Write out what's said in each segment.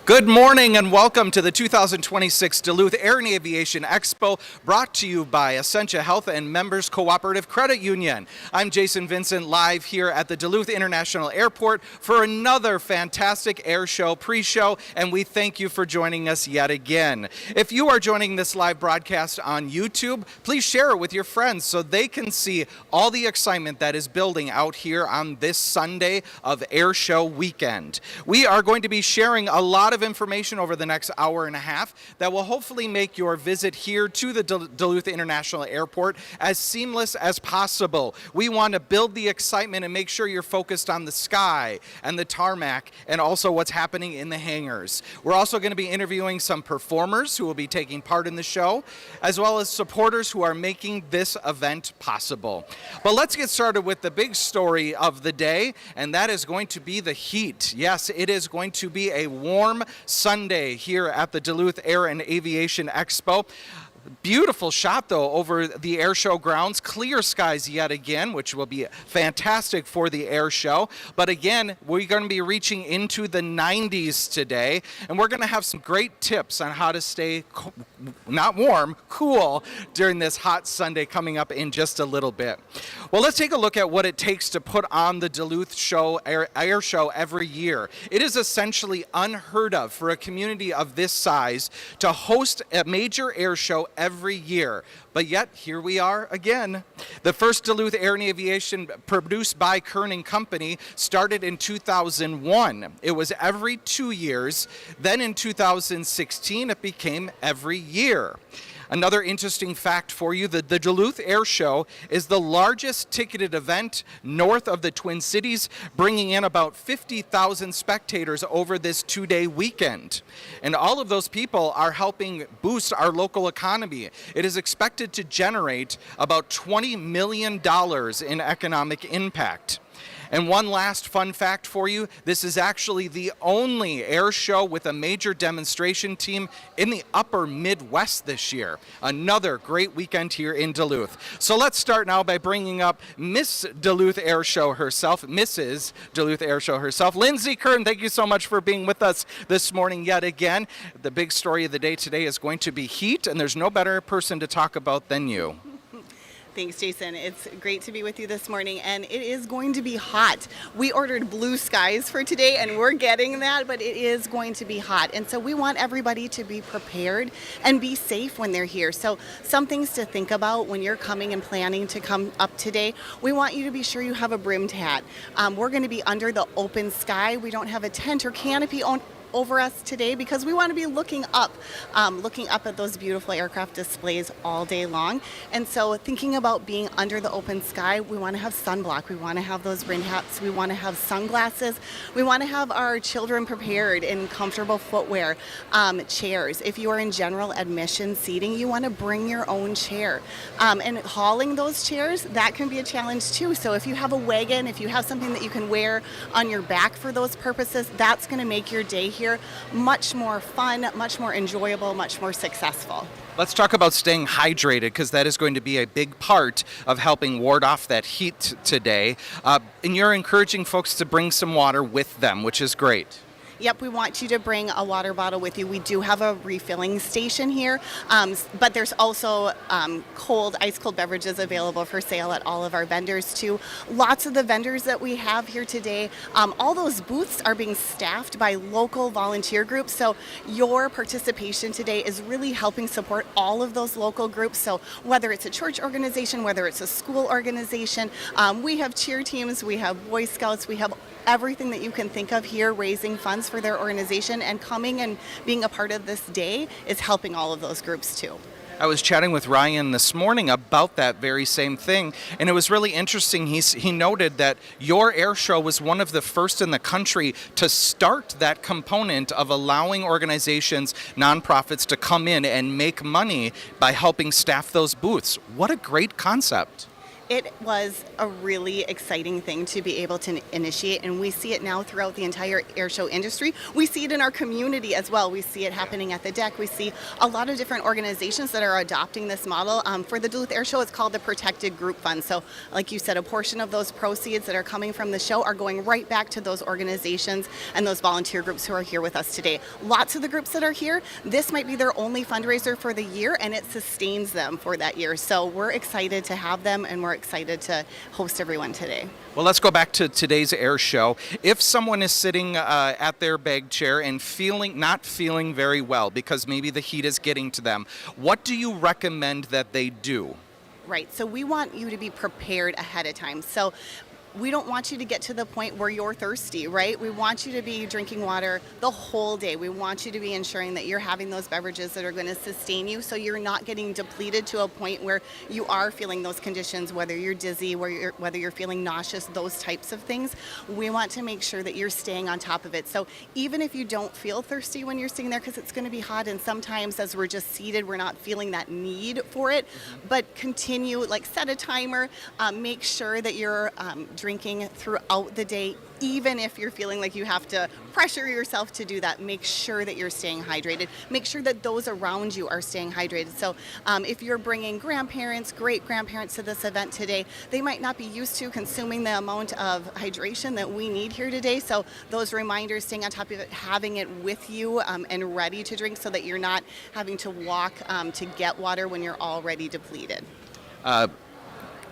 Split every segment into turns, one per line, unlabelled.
Good morning and welcome to the 2026 Duluth Air and Aviation Expo, brought to you by Essentia Health and Members Cooperative Credit Union. I'm Jason Vincent, live here at the Duluth International Airport for another fantastic air show, pre-show, and we thank you for joining us yet again. If you are joining this live broadcast on YouTube, please share it with your friends so they can see all the excitement that is building out here on this Sunday of Air Show weekend. We are going to be sharing a lot of information over the next hour and a half that will hopefully make your visit here to the Duluth International Airport as seamless as possible. We want to build the excitement and make sure you're focused on the sky and the tarmac and also what's happening in the hangars. We're also going to be interviewing some performers who will be taking part in the show, as well as supporters who are making this event possible. But let's get started with the big story of the day, and that is going to be the heat. Yes, it is going to be a warm Sunday here at the Duluth Air and Aviation Expo. Beautiful shot, though, over the air show grounds. Clear skies yet again, which will be fantastic for the air show. But again, we're going to be reaching into the 90s today, and we're going to have some great tips on how to stay not warm, cool during this hot Sunday coming up in just a little bit. Well, let's take a look at what it takes to put on the Duluth air show every year. It is essentially unheard of for a community of this size to host a major air show every year, but yet here we are again. The first Duluth Air and Aviation, produced by Kern & Company, started in 2001. It was every 2 years. Then in 2016, it became every year. Another interesting fact for you, the Duluth Air Show is the largest ticketed event north of the Twin Cities, bringing in about 50,000 spectators over this two-day weekend. And all of those people are helping boost our local economy. It is expected to generate about $20 million in economic impact. And one last fun fact for you, this is actually the only air show with a major demonstration team in the upper Midwest this year. Another great weekend here in Duluth. So let's start now by bringing up Miss Duluth Air Show herself, Mrs. Duluth Air Show herself, Lindsay Kern. Thank you so much for being with us this morning yet again. The big story of the day today is going to be heat, and there's no better person to talk about than you.
Thanks, Jason. It's great to be with you this morning, and it is going to be hot. We ordered blue skies for today, and we're getting that, but it is going to be hot. And so we want everybody to be prepared and be safe when they're here. So some things to think about when you're coming and planning to come up today. We want you to be sure you have a brimmed hat. We're going to be under the open sky. We don't have a tent or canopy over us today because we want to be looking up at those beautiful aircraft displays all day long. And so thinking about being under the open sky, we want to have sunblock, we want to have those rain hats, we want to have sunglasses, we want to have our children prepared in comfortable footwear, chairs. If you are in general admission seating, you want to bring your own chair. And hauling those chairs, that can be a challenge too. So if you have a wagon, if you have something that you can wear on your back for those purposes, that's going to make your day here much more fun, much more enjoyable, much more successful.
Let's talk about staying hydrated, because that is going to be a big part of helping ward off that heat today. And you're encouraging folks to bring some water with them, which is great.
Yep, we want you to bring a water bottle with you. We do have a refilling station here, but there's also ice cold beverages available for sale at all of our vendors too. Lots of the vendors that we have here today, all those booths are being staffed by local volunteer groups. So your participation today is really helping support all of those local groups. So whether it's a church organization, whether it's a school organization, we have cheer teams, we have Boy Scouts, we have everything that you can think of here raising funds for their organization, and coming and being a part of this day is helping all of those groups too.
I was chatting with Ryan this morning about that very same thing, and it was really interesting. He noted that your air show was one of the first in the country to start that component of allowing organizations, nonprofits, to come in and make money by helping staff those booths. What a great concept.
It was a really exciting thing to be able to initiate, and we see it now throughout the entire air show industry. We see it in our community as well. We see it happening at the deck. We see a lot of different organizations that are adopting this model. For the Duluth Air Show, it's called the Protected Group Fund. So like you said, a portion of those proceeds that are coming from the show are going right back to those organizations and those volunteer groups who are here with us today. Lots of the groups that are here, this might be their only fundraiser for the year, and it sustains them for that year. So we're excited to have them, and we're excited to host everyone today.
Well, let's go back to today's air show. If someone is sitting at their bag chair and not feeling very well because maybe the heat is getting to them, what do you recommend that they do?
Right, so we want you to be prepared ahead of time. So we don't want you to get to the point where you're thirsty, right? We want you to be drinking water the whole day. We want you to be ensuring that you're having those beverages that are going to sustain you, so you're not getting depleted to a point where you are feeling those conditions, whether you're dizzy, whether you're feeling nauseous, those types of things. We want to make sure that you're staying on top of it. So even if you don't feel thirsty when you're sitting there, because it's going to be hot, and sometimes as we're just seated, we're not feeling that need for it, but continue, like set a timer, make sure that you're drinking throughout the day. Even if you're feeling like you have to pressure yourself to do that, make sure that you're staying hydrated. Make sure that those around you are staying hydrated. So if you're bringing grandparents, great-grandparents to this event today, they might not be used to consuming the amount of hydration that we need here today. So those reminders, staying on top of it, having it with you and ready to drink so that you're not having to walk to get water when you're already depleted.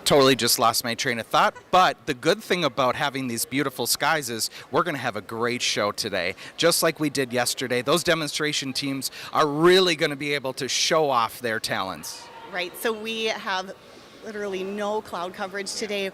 Totally just lost my train of thought, but the good thing about having these beautiful skies is we're going to have a great show today. Just like we did yesterday, those demonstration teams are really going to be able to show off their talents.
Right, so we have literally no cloud coverage today.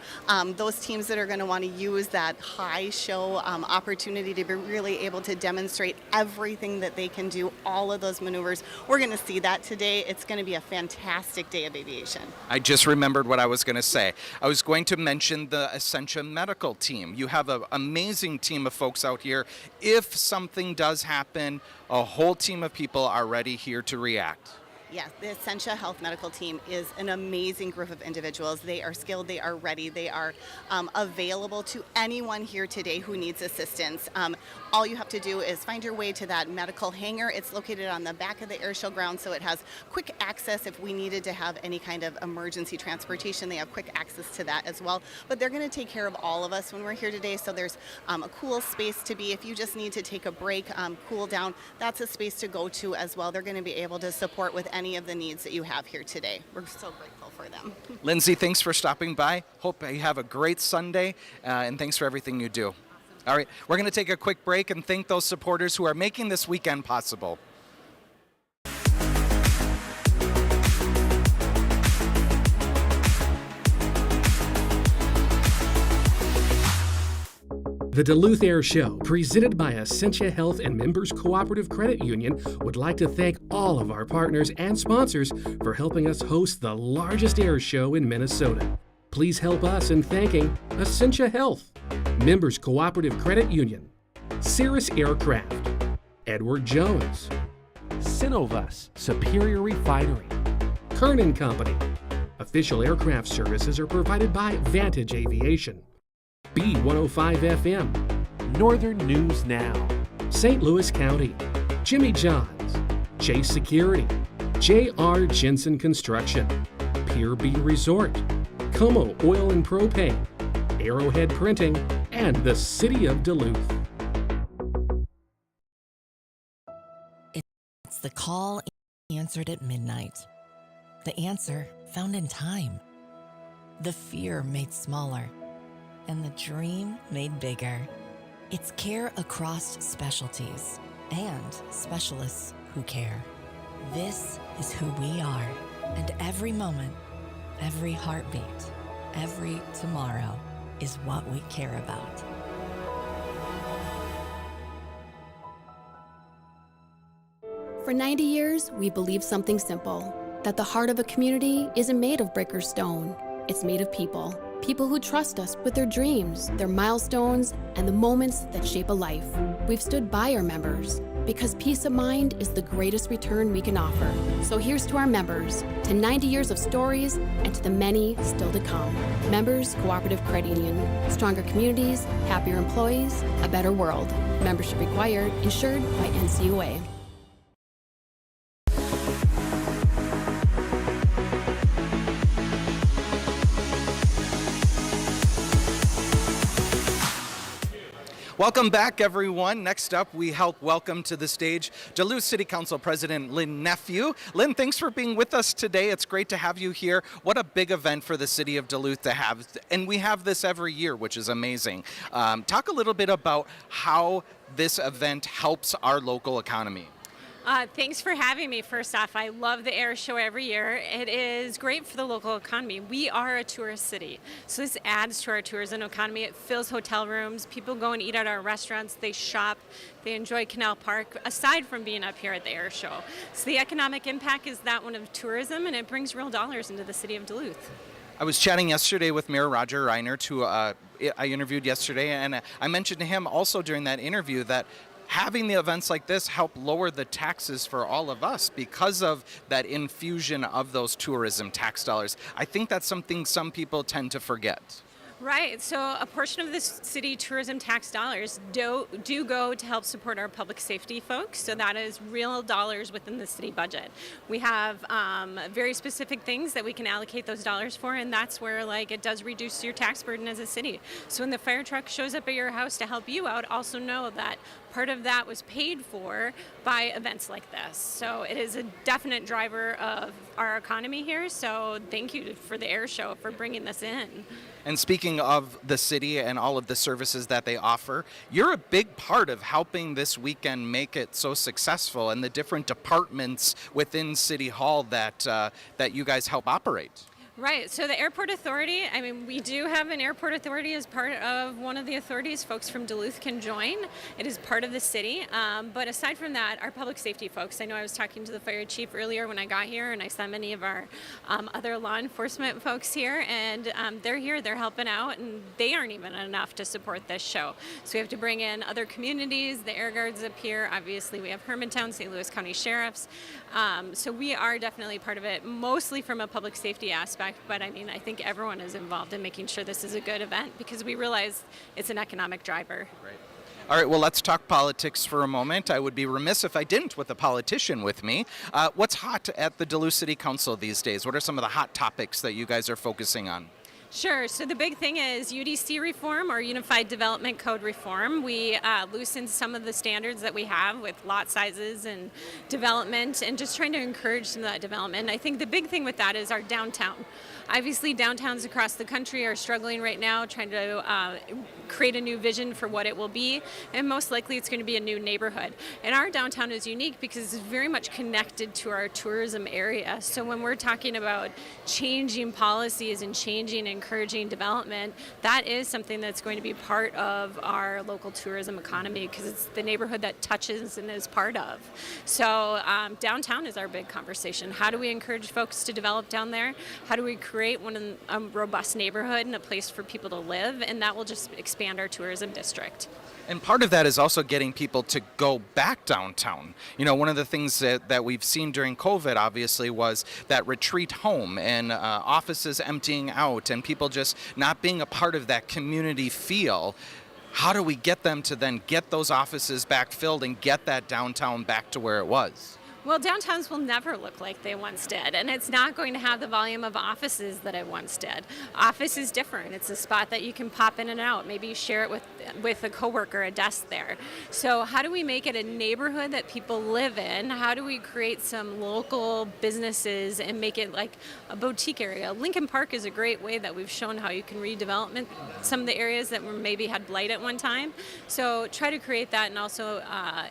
Those teams that are going to want to use that high show opportunity to be really able to demonstrate everything that they can do, all of those maneuvers, we're going to see that today. It's going to be a fantastic day of aviation.
I just remembered what I was going to say. I was going to mention the Essentia Medical team. You have an amazing team of folks out here. If something does happen, a whole team of people are ready here to react.
Yes, the Essentia Health Medical Team is an amazing group of individuals. They are skilled, they are ready, they are available to anyone here today who needs assistance. All you have to do is find your way to that medical hangar. It's located on the back of the air show ground, so it has quick access if we needed to have any kind of emergency transportation. They have quick access to that as well. But they're going to take care of all of us when we're here today, so there's a cool space to be. If you just need to take a break, cool down, that's a space to go to as well. They're going to be able to support with any of the needs that you have here today. We're so grateful for them.
Lindsay, thanks for stopping by. Hope you have a great Sunday, and thanks for everything you do. Awesome. All right, we're going to take a quick break and thank those supporters who are making this weekend possible.
The Duluth Air Show, presented by Essentia Health and Members Cooperative Credit Union, would like to thank all of our partners and sponsors for helping us host the largest air show in Minnesota. Please help us in thanking Essentia Health, Members Cooperative Credit Union, Cirrus Aircraft, Edward Jones,
Synovus Superior Refinery,
Kern & Company. Official aircraft services are provided by Vantage Aviation, B105 FM,
Northern News Now,
St. Louis County, Jimmy John's, Chase Security, J.R. Jensen Construction, Pier B Resort, Como Oil and Propane, Arrowhead Printing, and the City of Duluth.
It's the call answered at midnight. The answer found in time. The fear made smaller. And the dream made bigger. It's care across specialties and specialists who care. This is who we are. And every moment, every heartbeat, every tomorrow is what we care about.
For 90 years, we believed something simple, that the heart of a community isn't made of brick or stone. It's made of people. People who trust us with their dreams, their milestones, and the moments that shape a life. We've stood by our members because peace of mind is the greatest return we can offer. So here's to our members, to 90 years of stories, and to the many still to come. Members Cooperative Credit Union. Stronger communities, happier employees, a better world. Membership required, insured by NCUA.
Welcome back, everyone. Next up, we help welcome to the stage Duluth City Council President Lynn Nephew. Lynn, thanks for being with us today. It's great to have you here. What a big event for the city of Duluth to have. And we have this every year, which is amazing. Talk a little bit about how this event helps our local economy.
Thanks for having me. First off, I love the air show every year. It is great for the local economy. We are a tourist city, so this adds to our tourism economy. It fills hotel rooms. People go and eat at our restaurants. They shop. They enjoy Canal Park, aside from being up here at the air show. So the economic impact is that one of tourism, and it brings real dollars into the city of Duluth.
I was chatting yesterday with Mayor Roger Reinert, who I interviewed yesterday, and I mentioned to him also during that interview that having the events like this help lower the taxes for all of us because of that infusion of those tourism tax dollars. I think that's something some people tend to forget.
Right, so a portion of the city tourism tax dollars do go to help support our public safety folks, so that is real dollars within the city budget. We have very specific things that we can allocate those dollars for, and that's where it does reduce your tax burden as a city. So when the fire truck shows up at your house to help you out, also know that part of that was paid for by events like this. So it is a definite driver of our economy here, so thank you for the air show for bringing this in.
And speaking of the city and all of the services that they offer, you're a big part of helping this weekend make it so successful and the different departments within City Hall that you guys help operate.
Right, so the Airport Authority, we do have an Airport Authority as part of one of the authorities. Folks from Duluth can join. It is part of the city. But aside from that, our public safety folks, I know I was talking to the fire chief earlier when I got here, and I saw many of our other law enforcement folks here, and they're here, they're helping out, and they aren't even enough to support this show. So we have to bring in other communities, the Air Guards up here. Obviously, we have Hermantown, St. Louis County Sheriffs. So we are definitely part of it, mostly from a public safety aspect. But I think everyone is involved in making sure this is a good event because we realize it's an economic driver.
Right. All right, well, let's talk politics for a moment. I would be remiss if I didn't with a politician with me. What's hot at the Duluth City Council these days? What are some of the hot topics that you guys are focusing on?
Sure. So the big thing is UDC reform, or Unified Development Code reform. We loosened some of the standards that we have with lot sizes and development, and just trying to encourage some of that development. I think the big thing with that is our downtown. Obviously, downtowns across the country are struggling right now, trying to create a new vision for what it will be, and most likely it's going to be a new neighborhood. And our downtown is unique because it's very much connected to our tourism area. So when we're talking about changing policies and changing and encouraging development, that is something that's going to be part of our local tourism economy because it's the neighborhood that touches and is part of. So downtown is our big conversation. How do we encourage folks to develop down there? How do we create a robust neighborhood and a place for people to live? And that will just expand our tourism district.
And part of that is also getting people to go back downtown. You know, one of the things that we've seen during COVID, obviously, was that retreat home and offices emptying out and people just not being a part of that community feel. How do we get them to then get those offices back filled and get that downtown back to where it was?
Well, downtowns will never look like they once did, and it's not going to have the volume of offices that it once did. Office is different. It's a spot that you can pop in and out. Maybe you share it with a coworker, a desk there. So how do we make it a neighborhood that people live in? How do we create some local businesses and make it like a boutique area? Lincoln Park is a great way that we've shown how you can redevelop some of the areas that were maybe had blight at one time. So try to create that and also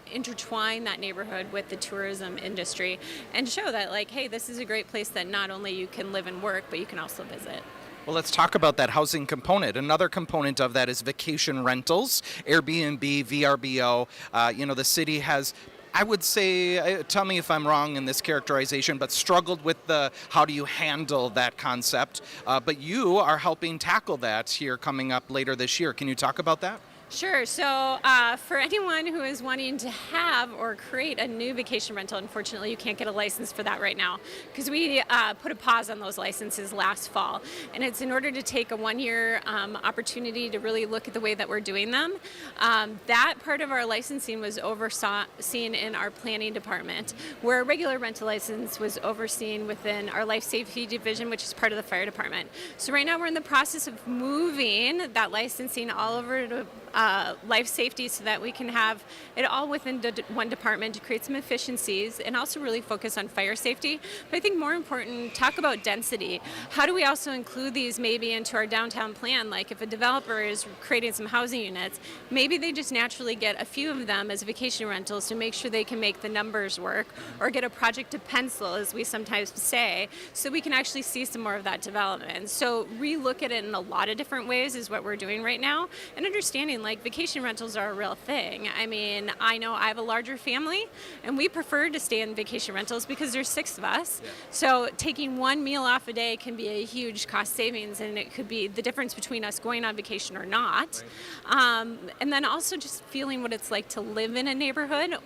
intertwine that neighborhood with the tourism industry and show that, like, hey, this is a great place that not only you can live and work, but you can also visit.
Well, let's talk about that housing component. Another component of that is vacation rentals, Airbnb, VRBO. The city has, I would say, tell me if I'm wrong in this characterization, but struggled with how do you handle that concept. But you are helping tackle that here coming up later this year. Can you talk about that?
Sure. So for anyone who is wanting to have or create a new vacation rental, unfortunately, you can't get a license for that right now because we put a pause on those licenses last fall. And it's in order to take a 1-year opportunity to really look at the way that we're doing them. That part of our licensing was overseen in our planning department, where a regular rental license was overseen within our life safety division, which is part of the fire department. So right now we're in the process of moving that licensing all over to life safety so that we can have it all within one department to create some efficiencies and also really focus on fire safety. But I think more important, talk about density. How do we also include these maybe into our downtown plan? Like if a developer is creating some housing units, maybe they just naturally get a few of them as vacation rentals to make sure they can make the numbers work, or get a project to pencil, as we sometimes say, so we can actually see some more of that development. So relook at it in a lot of different ways is what we're doing right now, and understanding like vacation rentals are a real thing. I mean, I know I have a larger family and we prefer to stay in vacation rentals because there's 6 of us. Yeah. So taking 1 meal off a day can be a huge cost savings, and it could be the difference between us going on vacation or not. Right. And then also just feeling what it's like to live in a neighborhood,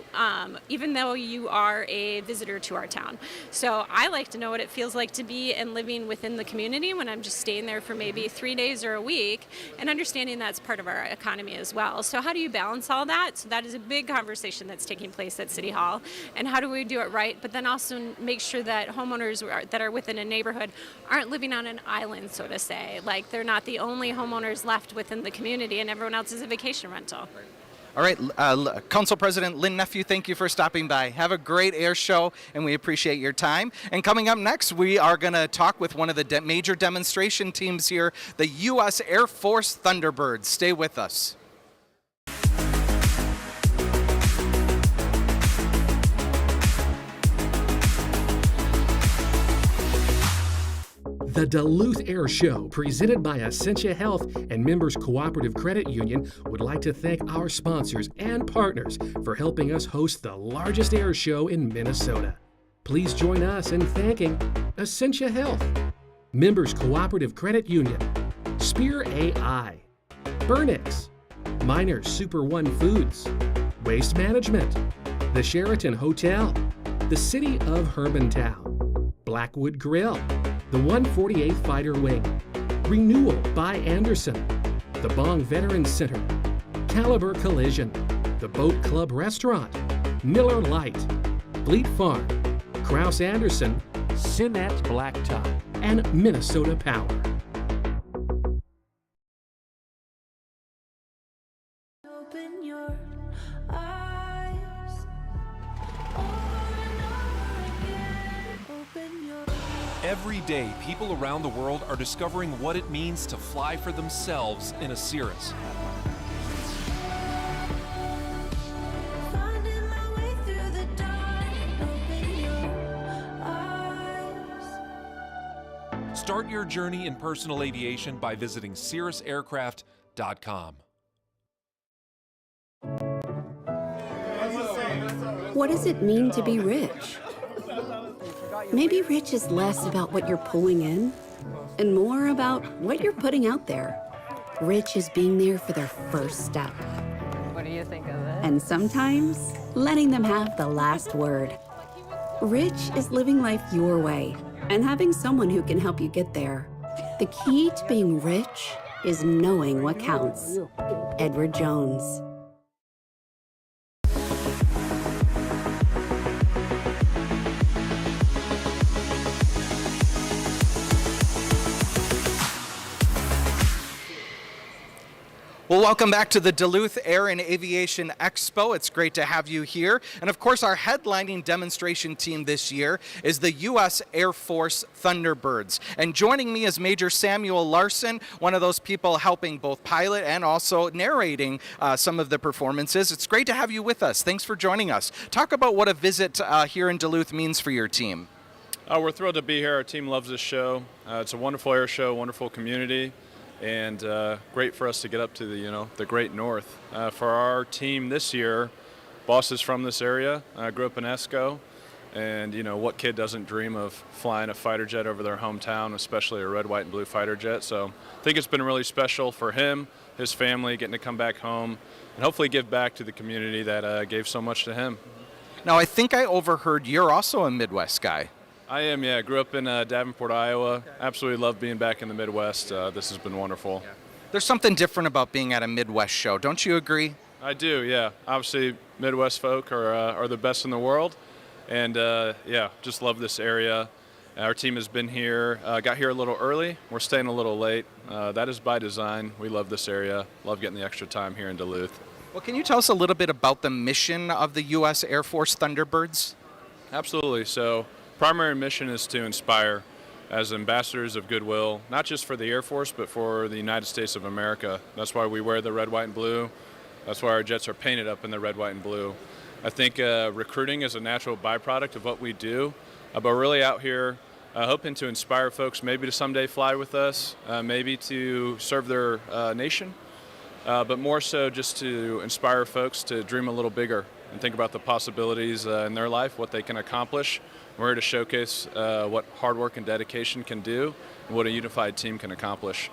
even though you are a visitor to our town. So I like to know what it feels like to be and living within the community when I'm just staying there for maybe 3 days or a week, and understanding that's part of our economy as well. So how do you balance all that? So that is a big conversation that's taking place at City Hall. And how do we do it right? But then also make sure that homeowners that are within a neighborhood aren't living on an island, so to say. Like they're not the only homeowners left within the community and everyone else is a vacation rental.
All right, Council President Lynn Nephew, thank you for stopping by. Have a great air show, and we appreciate your time. And coming up next, we are going to talk with one of the major demonstration teams here, the U.S. Air Force Thunderbirds. Stay with us.
The Duluth Airshow, presented by Essentia Health and Members Cooperative Credit Union, would like to thank our sponsors and partners for helping us host the largest air show in Minnesota. Please join us in thanking Essentia Health, Members Cooperative Credit Union, Spear AI, Burnix, Miners Super One Foods, Waste Management, the Sheraton Hotel, the City of Hermantown, Blackwood Grill, the 148th Fighter Wing, Renewal by Anderson, the Bong Veterans Center, Caliber Collision, the Boat Club Restaurant, Miller Lite, Fleet Farm, Kraus Anderson,
Sinet Blacktop,
and Minnesota Power.
Open your eyes over and over again. Open your
Every day, people around the world are discovering what it means to fly for themselves in a Cirrus.
finding my way through the dark. Open your eyes.
Start your journey in personal aviation by visiting cirrusaircraft.com.
What does it mean to be rich? Maybe rich is less about what you're pulling in and more about what you're putting out there. Rich is being there for their first step.
What do you think of it?
And sometimes letting them have the last word. Rich is living life your way and having someone who can help you get there. The key to being rich is knowing what counts. Edward Jones.
Well, welcome back to the Duluth Air and Aviation Expo. It's great to have you here. And of course, our headlining demonstration team this year is the U.S. Air Force Thunderbirds. And joining me is Major Samuel Larson, one of those people helping both pilot and also narrating some of the performances. It's great to have you with us. Thanks for joining us. Talk about what a visit here in Duluth means for your team.
We're thrilled to be here. Our team loves this show. It's a wonderful air show, wonderful community. And great for us to get up to the great north. For our team this year, boss is from this area, grew up in Esco, And, you know, what kid doesn't dream of flying a fighter jet over their hometown, especially a red, white, and blue fighter jet? So I think it's been really special for him, his family, getting to come back home and hopefully give back to the community that gave so much to him.
Now, I think I overheard you're also a Midwest guy.
I am, yeah. I grew up in Davenport, Iowa. Absolutely love being back in the Midwest. This has been wonderful.
There's something different about being at a Midwest show. Don't you agree?
I do, yeah. Obviously, Midwest folk are the best in the world. And, yeah, just love this area. Our team has been here, got here a little early. We're staying a little late. That is by design. We love this area. Love getting the extra time here in Duluth.
Well, can you tell us a little bit about the mission of the U.S. Air Force Thunderbirds?
Absolutely. So, primary mission is to inspire as ambassadors of goodwill, not just for the Air Force, but for the United States of America. That's why we wear the red, white, and blue. That's why our jets are painted up in the red, white, and blue. I think recruiting is a natural byproduct of what we do, but we're really out here hoping to inspire folks maybe to someday fly with us, maybe to serve their nation, but more so just to inspire folks to dream a little bigger and think about the possibilities in their life, what they can accomplish. We're here to showcase what hard work and dedication can do and what a unified team can accomplish.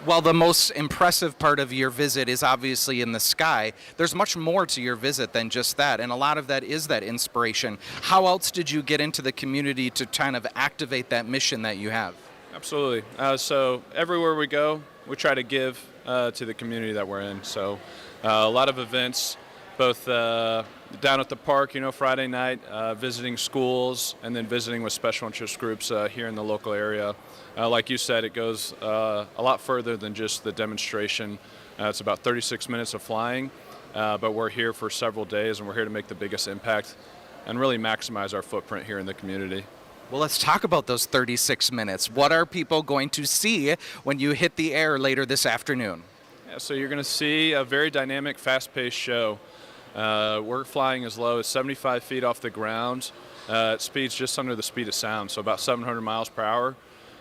Well, the most impressive part of your visit is obviously in the sky. There's much more to your visit than just that, and a lot of that is that inspiration. How else did you get into the community to kind of activate that mission that you have?
Absolutely. So everywhere we go, we try to give to the community that we're in. So a lot of events, both down at the park, you know, Friday night, visiting schools, and then visiting with special interest groups here in the local area. Like you said, it goes a lot further than just the demonstration. It's about 36 minutes of flying, but we're here for several days, and we're here to make the biggest impact and really maximize our footprint here in the community.
Well, let's talk about those 36 minutes. What are people going to see when you hit the air later this afternoon?
Yeah, so you're going to see a very dynamic, fast-paced show. We're flying as low as 75 feet off the ground at speeds just under the speed of sound, so about 700 miles per hour.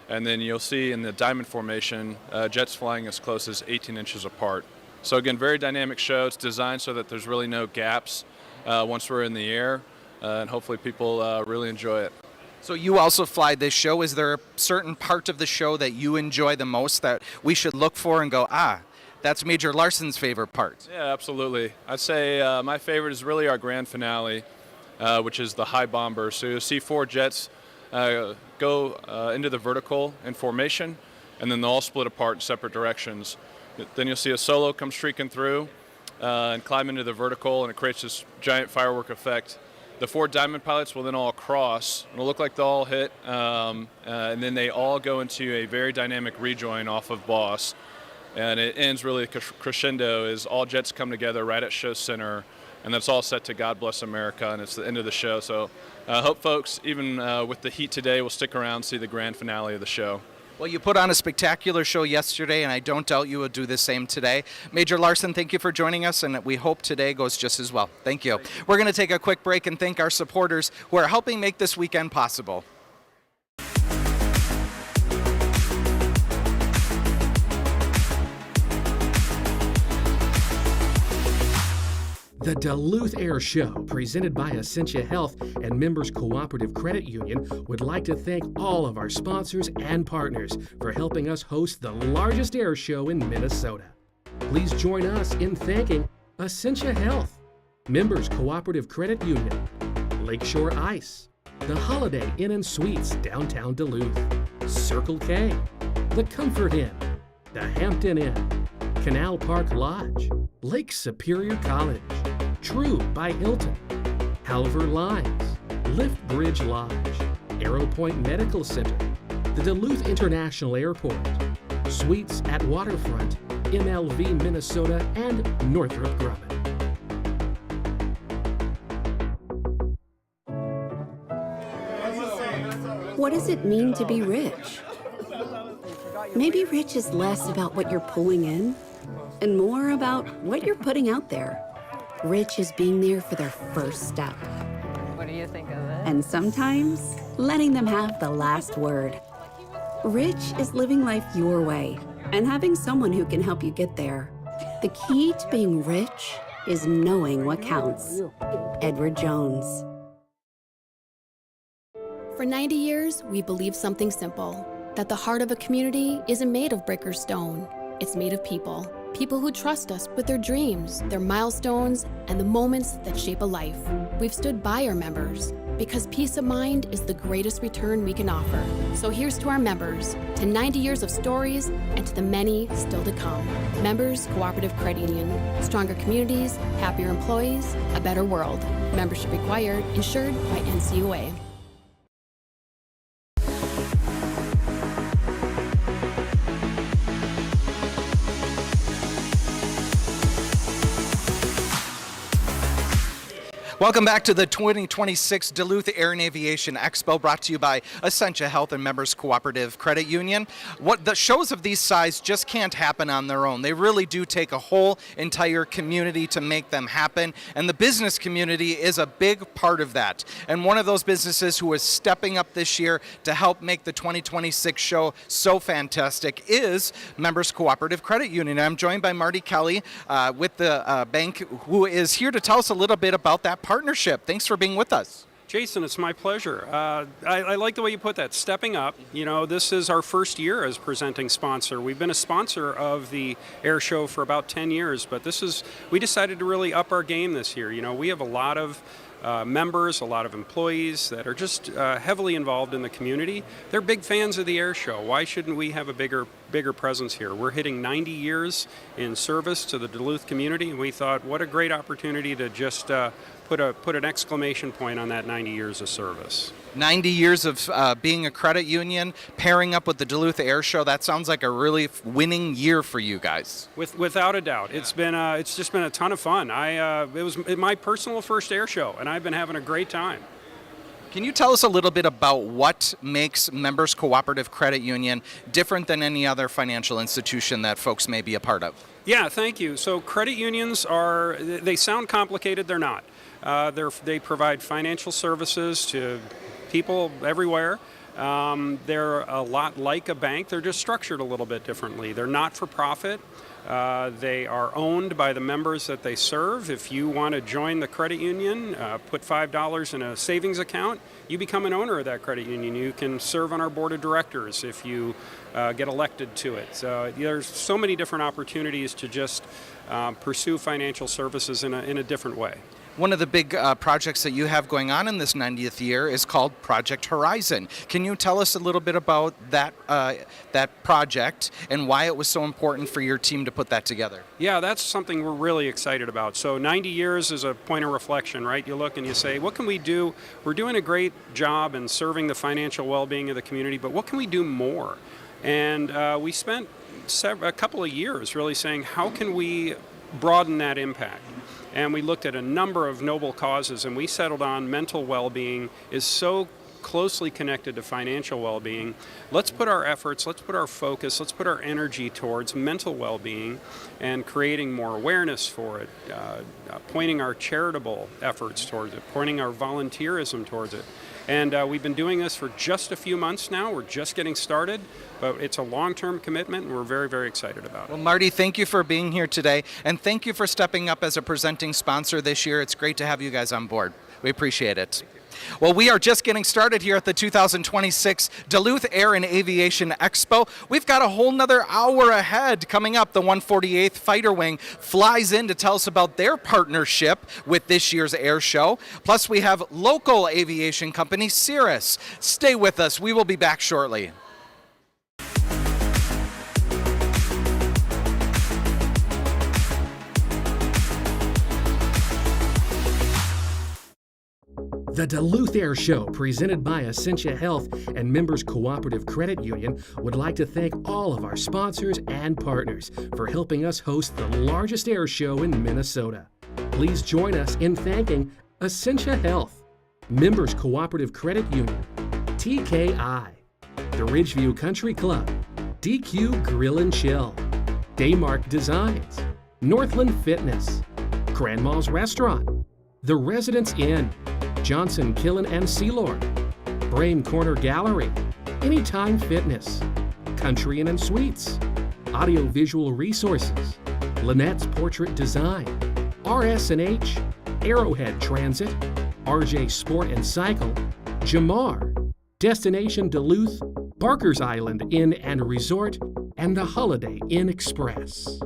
And then you'll see in the diamond formation, jets flying as close as 18 inches apart. So again, very dynamic show. It's designed so that there's really no gaps once we're in the air, and hopefully people really enjoy it.
So you also fly this show. Is there a certain part of the show that you enjoy the most that we should look for and go, that's Major Larson's favorite part?
Yeah, absolutely. I'd say my favorite is really our grand finale, which is the high bomber. So you'll see 4 jets go into the vertical in formation, and then they'll all split apart in separate directions. Then you'll see a solo come streaking through and climb into the vertical, and it creates this giant firework effect. The 4 diamond pilots will then all cross. It'll look like they'll all hit, and then they all go into a very dynamic rejoin off of boss. And it ends really crescendo as all jets come together right at show center, and that's all set to God Bless America, and it's the end of the show. So I hope folks, even with the heat today, will stick around and see the grand finale of the show.
Well, you put on a spectacular show yesterday, and I don't doubt you will do the same today. Major Larson, thank you for joining us, and we hope today goes just as well. Thank you. We're going to take a quick break and thank our supporters who are helping make this weekend possible.
The Duluth Airshow, presented by Essentia Health and Members Cooperative Credit Union, would like to thank all of our sponsors and partners for helping us host the largest air show in Minnesota. Please join us in thanking Essentia Health, Members Cooperative Credit Union, Lakeshore Ice, the Holiday Inn and Suites downtown Duluth, Circle K, the Comfort Inn, the Hampton Inn, Canal Park Lodge, Lake Superior College, True by Hilton, Halver Lines, Lift Bridge Lodge, Arrow Point Medical Center, the Duluth International Airport, Suites at Waterfront, MLV Minnesota, and Northrop Grumman.
What does it mean to be rich? Maybe rich is less about what you're pulling in and more about what you're putting out there. Rich is being there for their first step.
What do you think of it?
And sometimes letting them have the last word. Rich is living life your way and having someone who can help you get there. The key to being rich is knowing what counts. Edward Jones.
For 90 years, we believed something simple, that the heart of a community isn't made of brick or stone. It's made of people. People who trust us with their dreams, their milestones, and the moments that shape a life. We've stood by our members because peace of mind is the greatest return we can offer. So here's to our members, to 90 years of stories, and to the many still to come. Members Cooperative Credit Union. Stronger communities, happier employees, a better world. Membership required, insured by NCUA.
Welcome back to the 2026 Duluth Air and Aviation Expo, brought to you by Essentia Health and Members Cooperative Credit Union. What the shows of these size just can't happen on their own. They really do take a whole entire community to make them happen, and the business community is a big part of that. And one of those businesses who is stepping up this year to help make the 2026 show so fantastic is Members Cooperative Credit Union. I'm joined by Marty Kelly with the bank, who is here to tell us a little bit about that partnership. Thanks for being with us.
Jason, it's my pleasure. I like the way you put that, stepping up. You know, this is our first year as presenting sponsor. We've been a sponsor of the air show for about 10 years, but we decided to really up our game this year. You know, we have a lot of members, a lot of employees that are just heavily involved in the community. They're big fans of the air show. Why shouldn't we have a bigger presence here? We're hitting 90 years in service to the Duluth community, and we thought, what a great opportunity to just put an exclamation point on that 90 years of service.
90 years of being a credit union, pairing up with the Duluth Air Show. That sounds like a really winning year for you guys.
Without a doubt, yeah. It's just been a ton of fun. It was my personal first air show, and I've been having a great time.
Can you tell us a little bit about what makes Members Cooperative Credit Union different than any other financial institution that folks may be a part of?
Yeah, thank you. So credit unions they sound complicated, they're not. They provide financial services to people everywhere. They're a lot like a bank. They're just structured a little bit differently. They're not for profit. They are owned by the members that they serve. If you want to join the credit union, put $5 in a savings account, you become an owner of that credit union. You can serve on our board of directors if you get elected to it. So there's so many different opportunities to just pursue financial services in a different way.
One of the big projects that you have going on in this 90th year is called Project Horizon. Can you tell us a little bit about that project and why it was so important for your team to put that together?
Yeah, that's something we're really excited about. So 90 years is a point of reflection, right? You look and you say, what can we do? We're doing a great job in serving the financial well-being of the community, but what can we do more? And we spent a couple of years really saying, how can we broaden that impact? And we looked at a number of noble causes, and we settled on mental well-being is so closely connected to financial well-being. Let's put our efforts, let's put our focus, let's put our energy towards mental well-being and creating more awareness for it, pointing our charitable efforts towards it, pointing our volunteerism towards it. And we've been doing this for just a few months now. We're just getting started, but it's a long-term commitment, and we're very, very excited about it.
Well, Marty, thank you for being here today, and thank you for stepping up as a presenting sponsor this year. It's great to have you guys on board. We appreciate it. Well, we are just getting started here at the 2026 Duluth Air and Aviation Expo. We've got a whole nother hour ahead coming up. The 148th Fighter Wing flies in to tell us about their partnership with this year's air show. Plus, we have local aviation company Cirrus. Stay with us. We will be back shortly.
The Duluth Airshow, presented by Essentia Health and Members Cooperative Credit Union, would like to thank all of our sponsors and partners for helping us host the largest air show in Minnesota. Please join us in thanking Essentia Health, Members Cooperative Credit Union, TKI, the Ridgeview Country Club, DQ Grill and Chill, Daymark Designs, Northland Fitness, Grandma's Restaurant, The Residence Inn, Johnson, Killen and Sealord, Brame Corner Gallery, Anytime Fitness, Country Inn and Suites, Audio Visual Resources, Lynette's Portrait Design, RS&H, Arrowhead Transit, RJ Sport and Cycle, Jamar, Destination Duluth, Barker's Island Inn and Resort, and the Holiday Inn Express.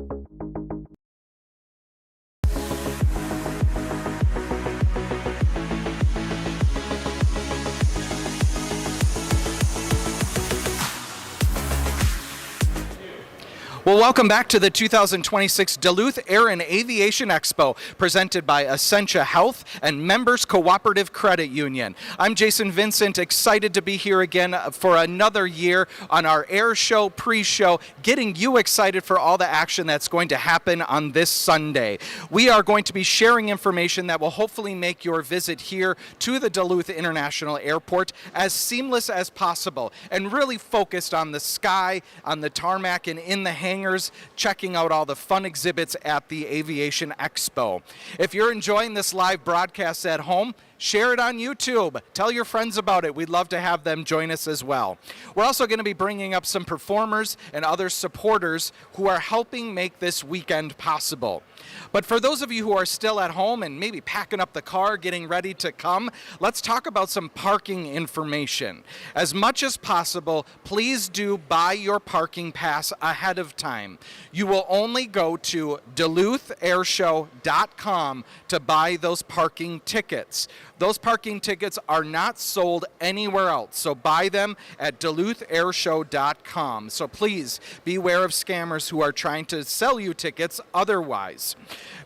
Well, welcome back to the 2026 Duluth Air and Aviation Expo, presented by Essentia Health and Members Cooperative Credit Union. I'm Jason Vincent, excited to be here again for another year on our air show, pre-show, getting you excited for all the action that's going to happen on this Sunday. We are going to be sharing information that will hopefully make your visit here to the Duluth International Airport as seamless as possible and really focused on the sky, on the tarmac, and in the hangars, checking out all the fun exhibits at the Aviation Expo. If you're enjoying this live broadcast at home, share it on YouTube. Tell your friends about it. We'd love to have them join us as well. We're also going to be bringing up some performers and other supporters who are helping make this weekend possible. But for those of you who are still at home and maybe packing up the car, getting ready to come, let's talk about some parking information. As much as possible, please do buy your parking pass ahead of time. You will only go to DuluthAirshow.com to buy those parking tickets. Those parking tickets are not sold anywhere else, so buy them at DuluthAirshow.com. So please beware of scammers who are trying to sell you tickets otherwise.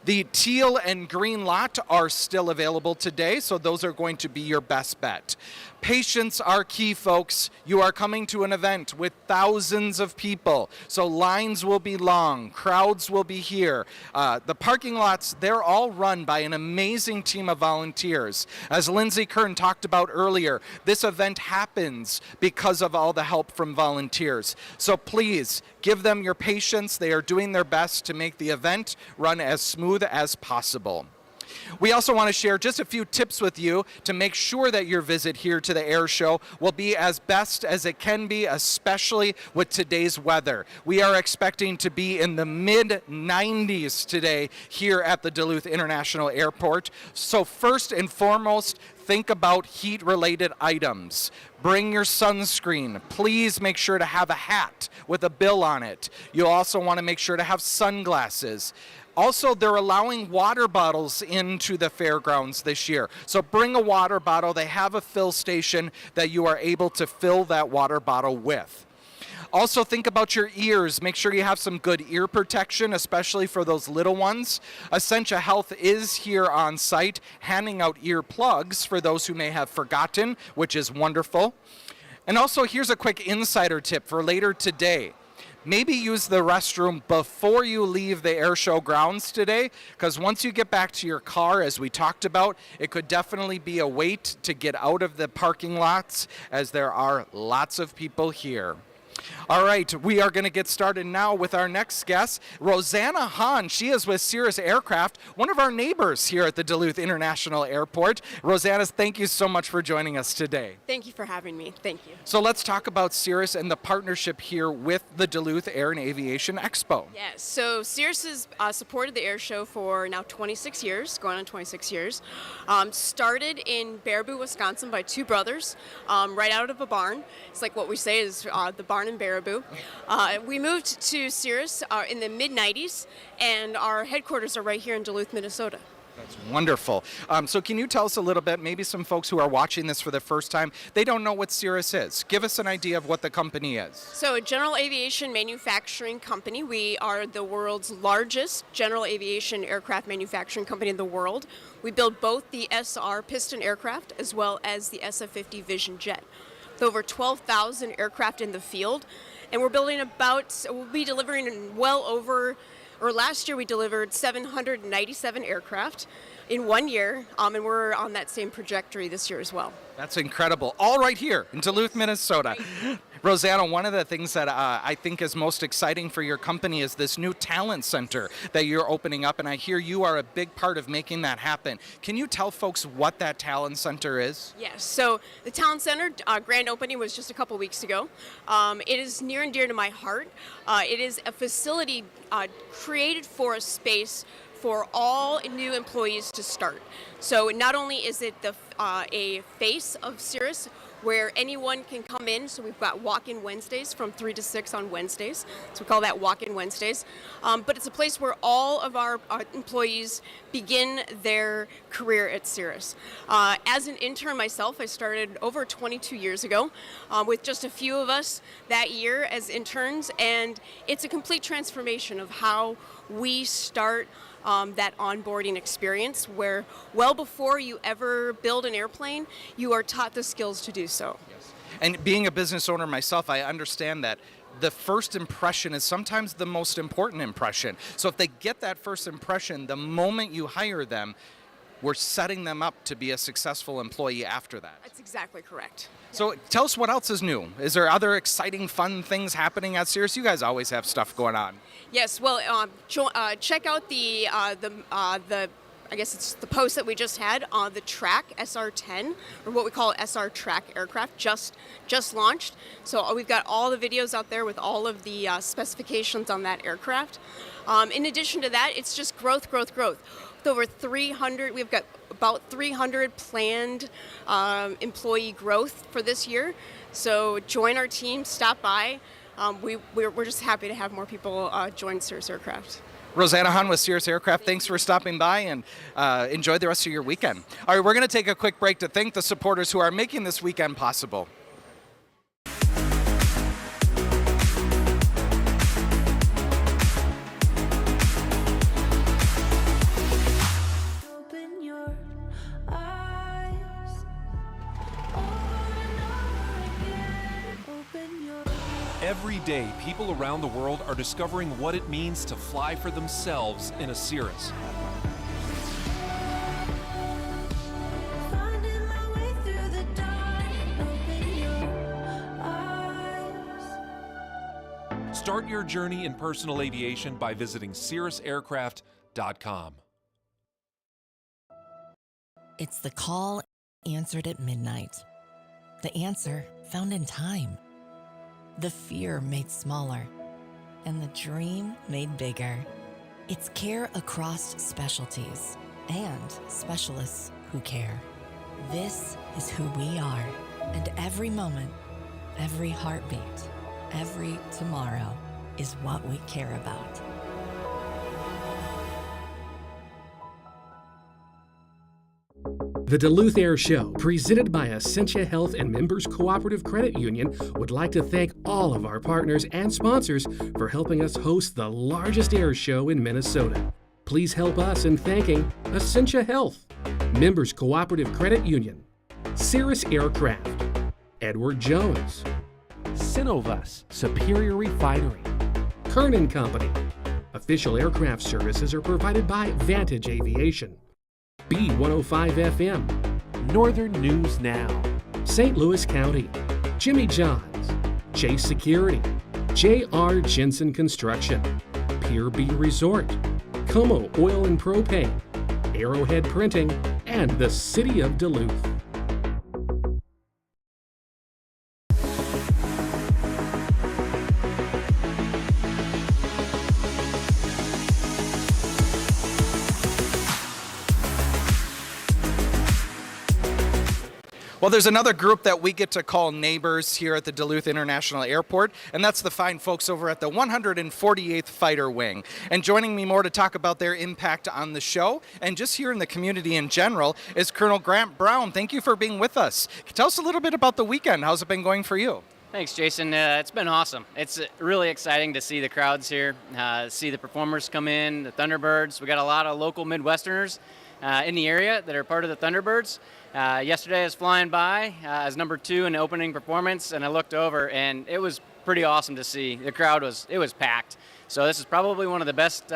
The teal and green lot are still available today, so those are going to be your best bet. Patience are key, folks. You are coming to an event with thousands of people, so lines will be long, crowds will be here. The parking lots, they're all run by an amazing team of volunteers. As Lindsay Kern talked about earlier, this event happens because of all the help from volunteers. So please, give them your patience. They are doing their best to make the event run as smooth as possible. We also want to share just a few tips with you to make sure that your visit here to the air show will be as best as it can be, especially with today's weather. We are expecting to be in the mid-90s today here at the Duluth International Airport. So first and foremost, think about heat-related items. Bring your sunscreen. Please make sure to have a hat with a bill on it. You'll also want to make sure to have sunglasses. Also, they're allowing water bottles into the fairgrounds this year. So bring a water bottle. They have a fill station that you are able to fill that water bottle with. Also, think about your ears. Make sure you have some good ear protection, especially for those little ones. Essentia Health is here on site handing out ear plugs for those who may have forgotten, which is wonderful. And also, here's a quick insider tip for later today. Maybe use the restroom before you leave the air show grounds today, because once you get back to your car, as we talked about, it could definitely be a wait to get out of the parking lots, as there are lots of people here. All right, we are going to get started now with our next guest, Rosanna Hahn. She is with Cirrus Aircraft, one of our neighbors here at the Duluth International Airport. Rosanna, thank you so much for joining us today.
Thank you for having me. Thank you.
So let's talk about Cirrus and the partnership here with the Duluth Air and Aviation Expo.
Yes, so Cirrus has supported the air show for now 26 years, going on 26 years. Started in Baraboo, Wisconsin by two brothers, right out of a barn. It's like what we say is the barn in Baraboo. We moved to Cirrus in the mid-90s, and our headquarters are right here in Duluth, Minnesota.
That's wonderful. So can you tell us a little bit, maybe some folks who are watching this for the first time, they don't know what Cirrus is. Give us an idea of what the company is.
So a general aviation manufacturing company. We are the world's largest general aviation aircraft manufacturing company in the world. We build both the SR piston aircraft as well as the SF-50 Vision jet. With over 12,000 aircraft in the field, and we're building we'll be delivering last year we delivered 797 aircraft in 1 year, and we're on that same trajectory this year as well.
That's incredible. All right here in Duluth, Minnesota. Rosanna, one of the things that I think is most exciting for your company is this new talent center that you're opening up, and I hear you are a big part of making that happen. Can you tell folks what that talent center is?
Yes, so the talent center grand opening was just a couple weeks ago. It is near and dear to my heart. It is a facility created for a space for all new employees to start. So not only is it a face of Cirrus, where anyone can come in. So we've got walk-in Wednesdays from 3 to 6 on Wednesdays. So we call that walk-in Wednesdays. But it's a place where all of our employees begin their career at Cirrus. As an intern myself, I started over 22 years ago with just a few of us that year as interns, and it's a complete transformation of how we start that onboarding experience, where well before you ever build an airplane, you are taught the skills to do so.
Yes. And being a business owner myself, I understand that the first impression is sometimes the most important impression. So if they get that first impression, the moment you hire them, we're setting them up to be a successful employee after that.
That's exactly correct.
So tell us what else is new. Is there other exciting, fun things happening at Cirrus? You guys always have stuff going on.
Yes. Well, check out the I guess it's the post that we just had on the Track SR-10, or what we call SR Track aircraft, just launched. So we've got all the videos out there with all of the specifications on that aircraft. In addition to that, it's just growth. With over 300, we've got about 300 planned employee growth for this year. So join our team, stop by. We're just happy to have more people join Cirrus Aircraft.
Rosanna Hahn with Cirrus Aircraft, thanks for stopping by, and enjoy the rest of your weekend. All right, we're going to take a quick break to thank the supporters who are making this weekend possible.
Open your eyes. Open your
Every day, people around the world are discovering what it means to fly for themselves in a Cirrus.
finding my way through the dark. Open your eyes.
Start your journey in personal aviation by visiting cirrusaircraft.com.
It's the call answered at midnight. The answer found in time. The fear made smaller. And the dream made bigger. It's care across specialties and specialists who care. This is who we are. And every moment, every heartbeat, every tomorrow is what we care about.
The Duluth Airshow, presented by Essentia Health and Members Cooperative Credit Union, would like to thank all of our partners and sponsors for helping us host the largest air show in Minnesota. Please help us in thanking Essentia Health, Members Cooperative Credit Union, Cirrus Aircraft, Edward Jones,
Synovus Superior Refinery,
Kern & Company. Official aircraft services are provided by Vantage Aviation, B105 FM,
Northern News Now,
St. Louis County, Jimmy John's, Chase Security, J.R. Jensen Construction, Pier B Resort, Como Oil and Propane, Arrowhead Printing, and the City of Duluth.
Well, there's another group that we get to call neighbors here at the Duluth International Airport, and that's the fine folks over at the 148th Fighter Wing. And joining me more to talk about their impact on the show and just here in the community in general is Colonel Grant Brown. Thank you for being with us. Tell us a little bit about the weekend. How's it been going for you?
Thanks, Jason. It's been awesome. It's really exciting to see the crowds here, see the performers come in, the Thunderbirds. We got a lot of local Midwesterners in the area that are part of the Thunderbirds. Yesterday I was flying by as number 2 in the opening performance, and I looked over, and it was pretty awesome to see. The crowd was packed. So this is probably one of the best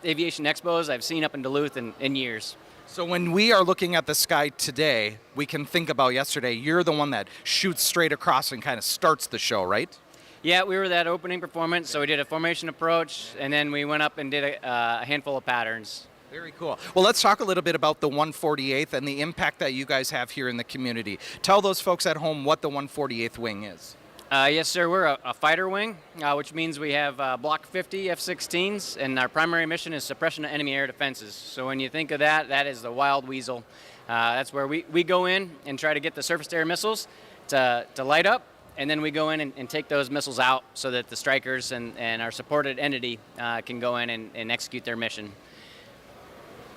aviation expos I've seen up in Duluth in years.
So when we are looking at the sky today, we can think about yesterday. You're the one that shoots straight across and kind of starts the show, right?
Yeah, we were that opening performance, so we did a formation approach, and then we went up and did a handful of patterns.
Very cool. Well, let's talk a little bit about the 148th and the impact that you guys have here in the community. Tell those folks at home what the 148th Wing is.
Yes, sir. We're a fighter wing, which means we have Block 50 F-16s, and our primary mission is suppression of enemy air defenses. So when you think of that, that is the wild weasel. That's where we go in and try to get the surface-to-air missiles to light up, and then we go in and take those missiles out so that the strikers and our supported entity can go in and execute their mission.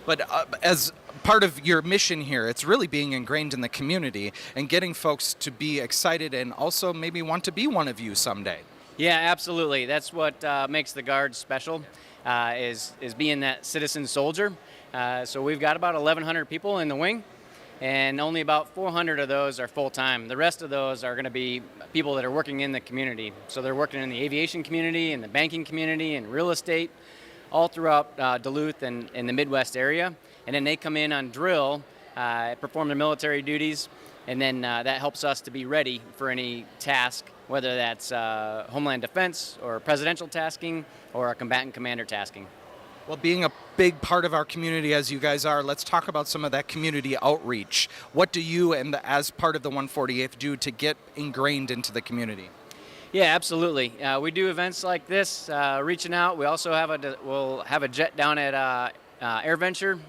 But as part of your mission here, it's really being ingrained in the community and getting folks to be excited and also maybe want to be one of you someday.
Yeah, absolutely. That's what makes the Guard special, is being that citizen soldier. So we've got about 1,100 people in the wing, and only about 400 of those are full-time. The rest of those are going to be people that are working in the community. So they're working in the aviation community, in the banking community, and real estate, all throughout Duluth and in the Midwest area. And then they come in on drill, perform their military duties, and then that helps us to be ready for any task, whether that's Homeland Defense or presidential tasking or a combatant commander tasking.
Well, being a big part of our community as you guys are, let's talk about some of that community outreach. What do you as part of the 148th do to get ingrained into the community?
Yeah, absolutely. We do events like this, reaching out. We also we'll have a jet down at AirVenture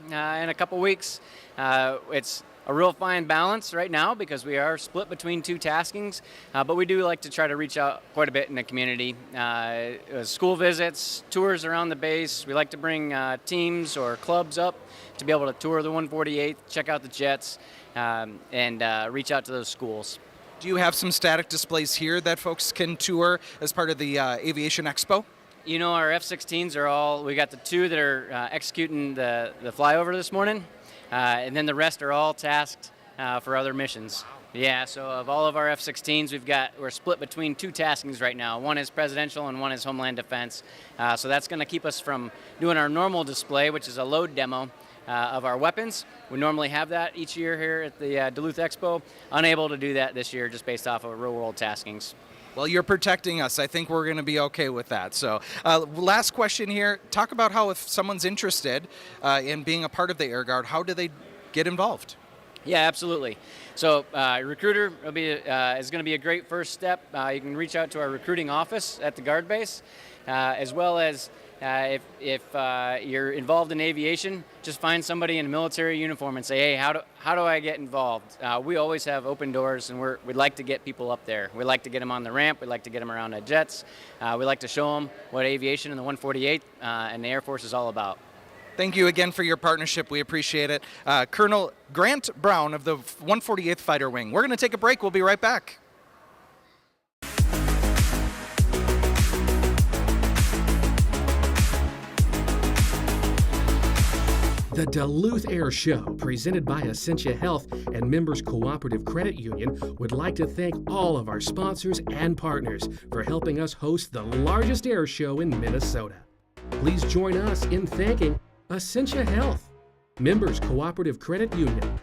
in a couple weeks. It's a real fine balance right now because we are split between two taskings, but we do like to try to reach out quite a bit in the community. School visits, tours around the base. We like to bring teams or clubs up to be able to tour the 148th, check out the jets, and reach out to those schools.
Do you have some static displays here that folks can tour as part of the Aviation Expo?
You know, our F-16s we got the two that are executing the flyover this morning, and then the rest are all tasked for other missions. Yeah, so of all of our F-16s, we're split between two taskings right now. One is presidential and one is Homeland Defense. So that's going to keep us from doing our normal display, which is a load demo of our weapons. We normally have that each year here at the Duluth Expo. Unable to do that this year just based off of real-world taskings.
Well, you're protecting us. I think we're going to be okay with that. So last question here. Talk about how if someone's interested in being a part of the Air Guard, how do they get involved?
Yeah, absolutely. So recruiter is going to be a great first step. You can reach out to our recruiting office at the Guard base, as well as if you're involved in aviation, just find somebody in a military uniform and say, hey, how do I get involved? We always have open doors, and we'd like to get people up there. We like to get them on the ramp. We like to get them around the jets. We like to show them what aviation and the 148th and the Air Force is all about.
Thank you again for your partnership. We appreciate it. Colonel Grant Brown of the 148th Fighter Wing. We're going to take a break. We'll be right back.
The Duluth Airshow, presented by Essentia Health and Members Cooperative Credit Union, would like to thank all of our sponsors and partners for helping us host the largest air show in Minnesota. Please join us in thanking Essentia Health, Members Cooperative Credit Union,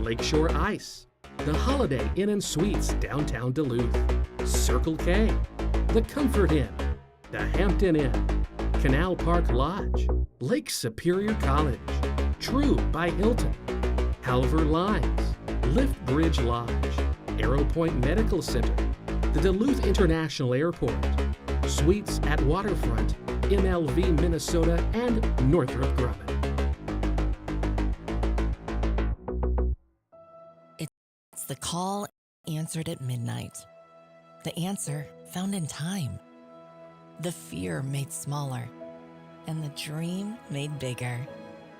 Lakeshore Ice, the Holiday Inn and Suites downtown Duluth, Circle K, the Comfort Inn, the Hampton Inn, Canal Park Lodge, Lake Superior College, True by Hilton, Halver Lines, Lift Bridge Lodge, Arrow Point Medical Center, the Duluth International Airport, Suites at Waterfront, MLV Minnesota, and Northrop Grumman.
It's the call answered at midnight. The answer found in time. The fear made smaller, and the dream made bigger.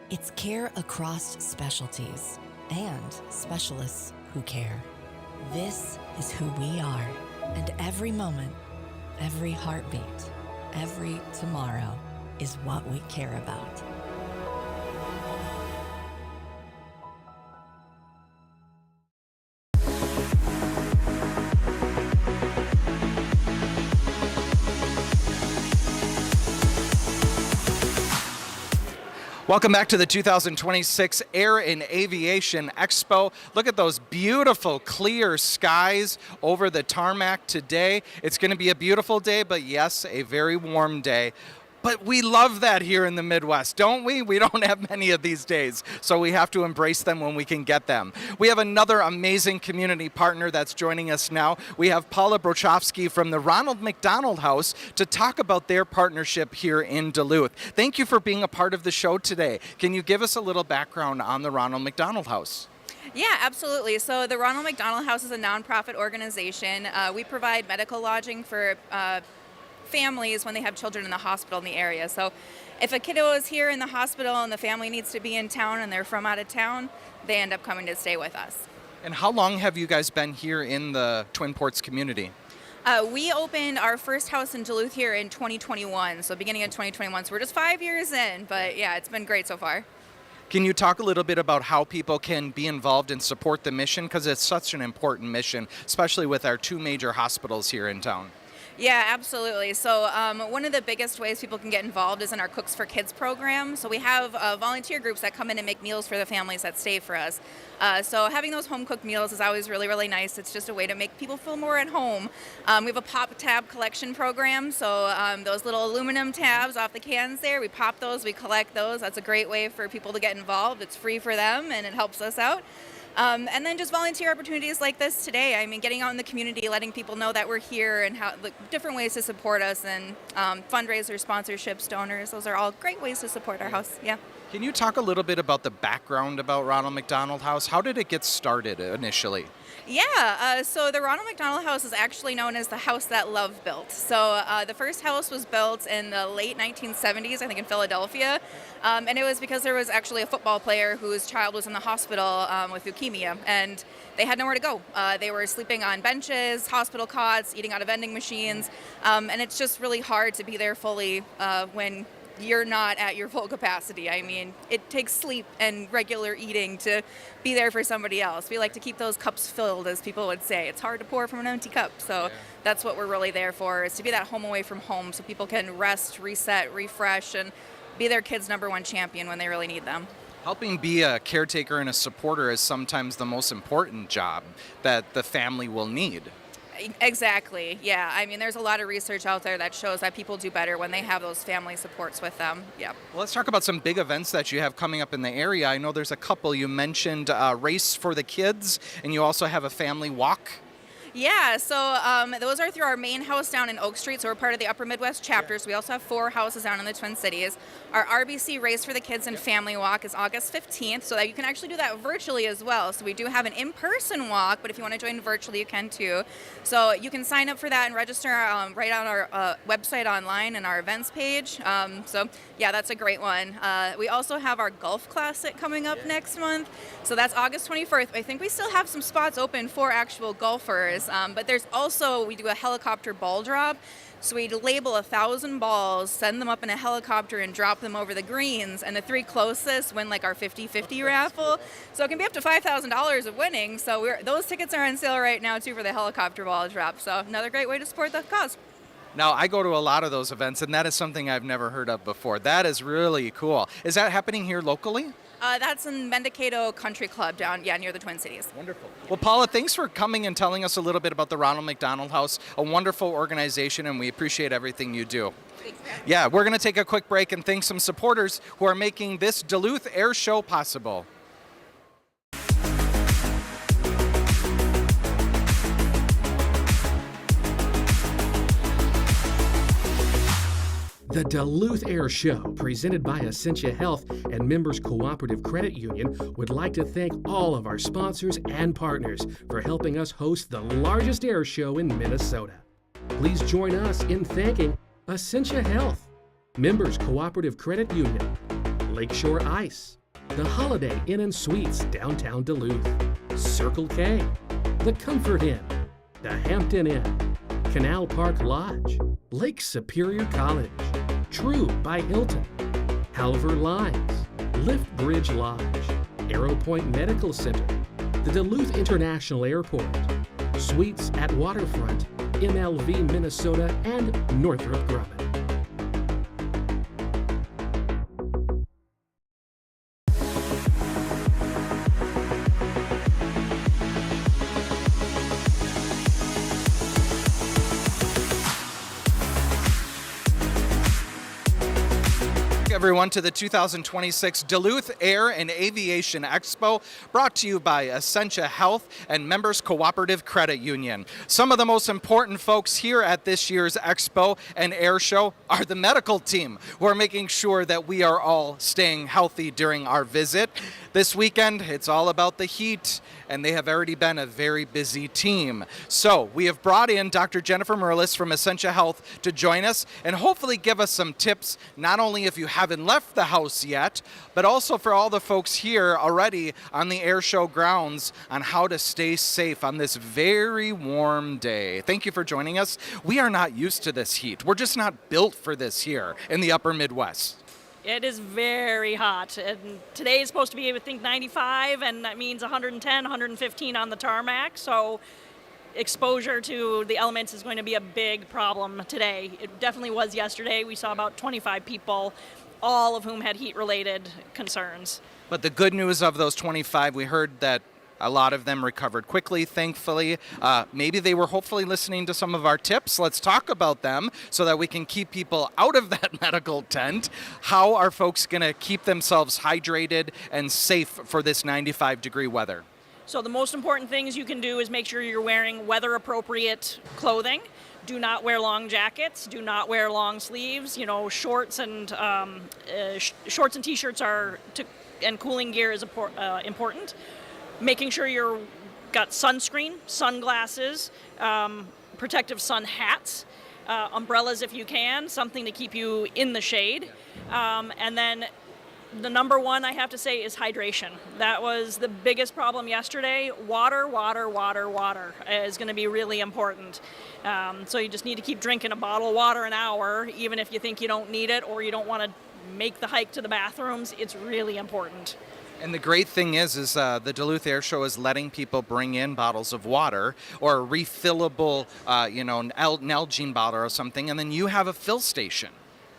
It's care across specialties and specialists who care. This is who we are, and every moment, every heartbeat, every tomorrow is what we care about.
Welcome back to the 2026 Air and Aviation Expo. Look at those beautiful clear skies over the tarmac today. It's going to be a beautiful day, but yes, a very warm day. But we love that here in the Midwest, don't we? We don't have many of these days, so we have to embrace them when we can get them. We have another amazing community partner that's joining us now. We have Paula Brochowski from the Ronald McDonald House to talk about their partnership here in Duluth. Thank you for being a part of the show today. Can you give us a little background on the Ronald McDonald House?
Yeah, absolutely. So the Ronald McDonald House is a nonprofit organization. We provide medical lodging for families when they have children in the hospital in the area. So if a kiddo is here in the hospital and the family needs to be in town and they're from out of town, they end up coming to stay with us.
And how long have you guys been here in the Twin Ports community?
We opened our first house in Duluth here in 2021, so beginning of 2021. So we're just 5 years in, but yeah, it's been great so far.
Can you talk a little bit about how people can be involved and support the mission? Because it's such an important mission, especially with our two major hospitals here in town.
Yeah, absolutely. So one of the biggest ways people can get involved is in our Cooks for Kids program. So we have volunteer groups that come in and make meals for the families that stay for us. So having those home cooked meals is always really, really nice. It's just a way to make people feel more at home. We have a pop tab collection program. So those little aluminum tabs off the cans there, we pop those, we collect those. That's a great way for people to get involved. It's free for them and it helps us out. And then just volunteer opportunities like this today. I mean, getting out in the community, letting people know that we're here and how different ways to support us and fundraisers, sponsorships, donors. Those are all great ways to support our house. Yeah.
Can you talk a little bit about the background about Ronald McDonald House? How did it get started initially?
Yeah, so the Ronald McDonald House is actually known as the house that love built. So the first house was built in the late 1970s, I think in Philadelphia, and it was because there was actually a football player whose child was in the hospital with leukemia, and they had nowhere to go. They were sleeping on benches, hospital cots, eating out of vending machines, and it's just really hard to be there fully when you're not at your full capacity. I mean, it takes sleep and regular eating to be there for somebody else. We like to keep those cups filled, as people would say. It's hard to pour from an empty cup. So that's what we're really there for, is to be that home away from home so people can rest, reset, refresh, and be their kids' number one champion when they really need them.
Helping be a caretaker and a supporter is sometimes the most important job that the family will need.
Exactly. Yeah. I mean, there's a lot of research out there that shows that people do better when they have those family supports with them. Yeah.
Well, let's talk about some big events that you have coming up in the area. I know there's a couple. You mentioned Race for the Kids, and you also have a family walk.
Yeah, so those are through our main house down in Oak Street, so we're part of the Upper Midwest chapter, so we also have 4 houses down in the Twin Cities. Our RBC Race for the Kids and Family Walk is August 15th, so that you can actually do that virtually as well. So we do have an in-person walk, but if you want to join virtually, you can too. So you can sign up for that and register right on our website online and our events page. So yeah, that's a great one. We also have our Golf Classic coming up next month, so that's August 21st. I think we still have some spots open for actual golfers. But there's also, we do a helicopter ball drop. So we label 1,000 balls, send them up in a helicopter and drop them over the greens, and the 3 closest win like our 50-50 raffle. So it can be up to $5,000 of winning. So those tickets are on sale right now too for the helicopter ball drop. So another great way to support the cause.
Now, I go to a lot of those events, and that is something I've never heard of before. That is really cool. Is that happening here locally?
That's in Mendocino Country Club down, near the Twin Cities.
Wonderful. Well, Paula, thanks for coming and telling us a little bit about the Ronald McDonald House, a wonderful organization, and we appreciate everything you do.
Thanks.
Yeah, we're going to take a quick break and thank some supporters who are making this Duluth Air Show possible.
The Duluth Airshow, presented by Essentia Health and Members Cooperative Credit Union, would like to thank all of our sponsors and partners for helping us host the largest air show in Minnesota. Please join us in thanking Essentia Health, Members Cooperative Credit Union, Lakeshore Ice, the Holiday Inn and Suites downtown Duluth, Circle K, the Comfort Inn, the Hampton Inn, Canal Park Lodge, Lake Superior College, True by Hilton, Halver Lines, Lift Bridge Lodge, Arrow Point Medical Center, the Duluth International Airport, Suites at Waterfront, MLV Minnesota, and Northrop Grumman.
Everyone to the 2026 Duluth Air and Aviation Expo, brought to you by Essentia Health and Members Cooperative Credit Union. Some of the most important folks here at this year's Expo and Air Show are the medical team, who are making sure that we are all staying healthy during our visit. This weekend, it's all about the heat, and they have already been a very busy team. So we have brought in Dr. Jennifer Merlis from Essentia Health to join us and hopefully give us some tips, not only if you haven't left the house yet, but also for all the folks here already on the air show grounds on how to stay safe on this very warm day. Thank you for joining us. We are not used to this heat. We're just not built for this here in the upper Midwest.
It is very hot, and today is supposed to be, I think, 95, and that means 110, 115 on the tarmac, so exposure to the elements is going to be a big problem today. It definitely was yesterday. We saw about 25 people, all of whom had heat-related concerns.
But the good news of those 25, we heard that a lot of them recovered quickly, thankfully. Maybe they were hopefully listening to some of our tips. Let's talk about them so that we can keep people out of that medical tent. How are folks going to keep themselves hydrated and safe for this 95-degree weather?
So the most important things you can do is make sure you're wearing weather-appropriate clothing. Do not wear long jackets. Do not wear long sleeves. Shorts and t-shirts and cooling gear is important. Making sure you've got sunscreen, sunglasses, protective sun hats, umbrellas if you can, something to keep you in the shade. And then the number one, I have to say, is hydration. That was the biggest problem yesterday. Water is going to be really important. So you just need to keep drinking a bottle of water an hour, even if you think you don't need it or you don't want to make the hike to the bathrooms. It's really important.
And the great thing is the Duluth Airshow is letting people bring in bottles of water or a refillable, Nalgene bottle or something, and then you have a fill station.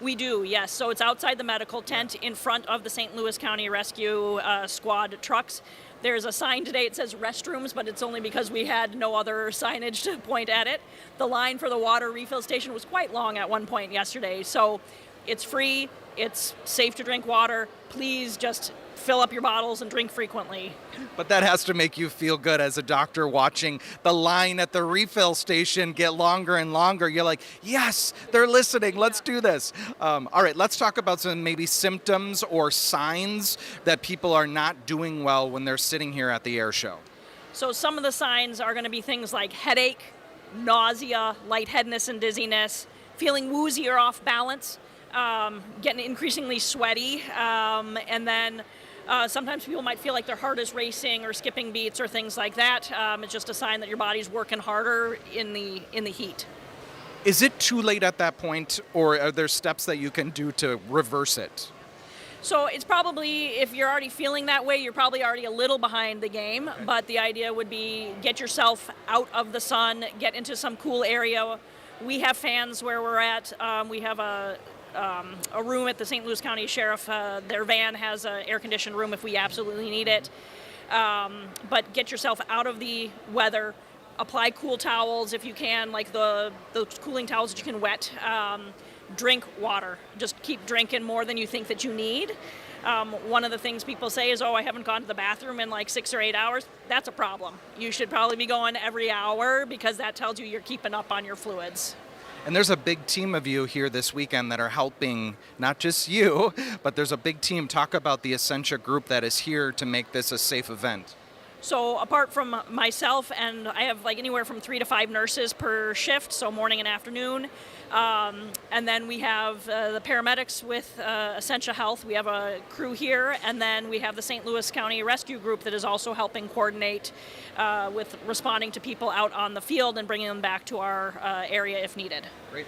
We do, yes. So it's outside the medical tent in front of the St. Louis County Rescue Squad trucks. There's a sign today, it says restrooms, but it's only because we had no other signage to point at it. The line for the water refill station was quite long at one point yesterday. So it's free, it's safe to drink water. Please just fill up your bottles and drink frequently.
But that has to make you feel good as a doctor watching the line at the refill station get longer and longer. You're like, yes, they're listening. Let's do this. All right, let's talk about some maybe symptoms or signs that people are not doing well when they're sitting here at the air show.
So some of the signs are going to be things like headache, nausea, lightheadedness and dizziness, feeling woozy or off balance, getting increasingly sweaty, and then sometimes people might feel like their heart is racing or skipping beats or things like that. It's just a sign that your body's working harder in the heat.
Is it too late at that point, or are there steps that you can do to reverse it?
So it's probably, if you're already feeling that way, you're probably already a little behind the game. Okay. But the idea would be get yourself out of the sun, get into some cool area. We have fans where we're at. We have a room at the St. Louis County Sheriff. Their van has an air-conditioned room if we absolutely need it. But get yourself out of the weather. Apply cool towels if you can, like those cooling towels that you can wet. Drink water. Just keep drinking more than you think that you need. One of the things people say is, I haven't gone to the bathroom in like 6 or 8 hours. That's a problem. You should probably be going every hour because that tells you you're keeping up on your fluids.
And there's a big team of you here this weekend that are helping, not just you, but there's a big team. Talk about the Essentia group that is here to make this a safe event.
So apart from myself, and I have like anywhere from 3 to 5 nurses per shift, so morning and afternoon. And then we have the paramedics with Essentia Health. We have a crew here, and then we have the St. Louis County Rescue Group that is also helping coordinate with responding to people out on the field and bringing them back to our area if needed.
Great.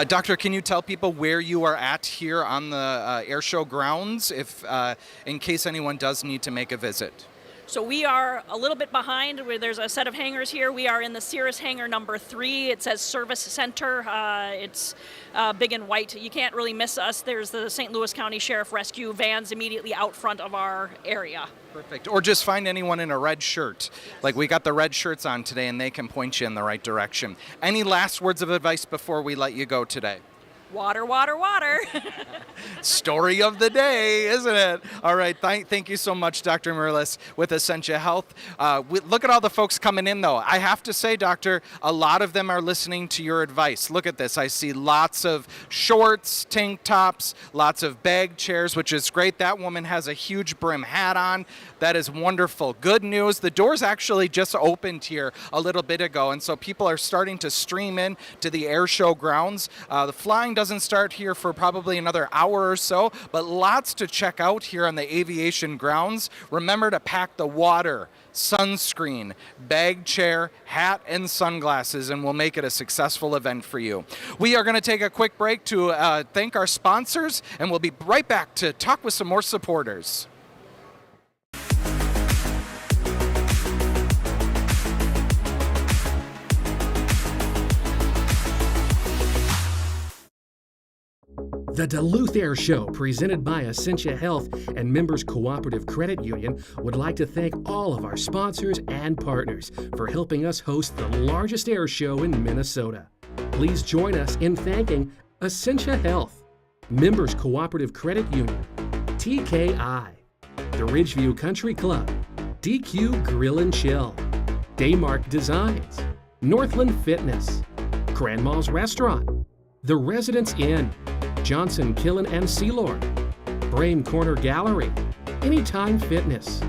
Doctor, can you tell people where you are at here on the air show grounds if, in case anyone does need to make a visit?
So we are a little bit behind. There's a set of hangars here. We are in the Cirrus hangar number 3. It says Service Center. It's big and white. You can't really miss us. There's the St. Louis County Sheriff Rescue vans immediately out front of our area.
Perfect. Or just find anyone in a red shirt. Like we got the red shirts on today, and they can point you in the right direction. Any last words of advice before we let you go today?
Water, water, water.
Story of the day, isn't it? All right, thank you so much, Dr. Merlis with Essentia Health. Look at all the folks coming in, though. I have to say, Doctor, a lot of them are listening to your advice. Look at this. I see lots of shorts, tank tops, lots of bag chairs, which is great. That woman has a huge brim hat on. That is wonderful. Good news. The doors actually just opened here a little bit ago, and so people are starting to stream in to the air show grounds. The flying doesn't start here for probably another hour or so, but lots to check out here on the aviation grounds. Remember to pack the water, sunscreen, bag chair, hat, and sunglasses, and we'll make it a successful event for you. We are going to take a quick break to thank our sponsors, and we'll be right back to talk with some more supporters.
The Duluth Airshow, presented by Essentia Health and Members Cooperative Credit Union, would like to thank all of our sponsors and partners for helping us host the largest air show in Minnesota. Please join us in thanking Essentia Health, Members Cooperative Credit Union, TKI, the Ridgeview Country Club, DQ Grill and Chill, Daymark Designs, Northland Fitness, Grandma's Restaurant, The Residence Inn, Johnson, Killen and Sealord, Brame Corner Gallery, Anytime Fitness,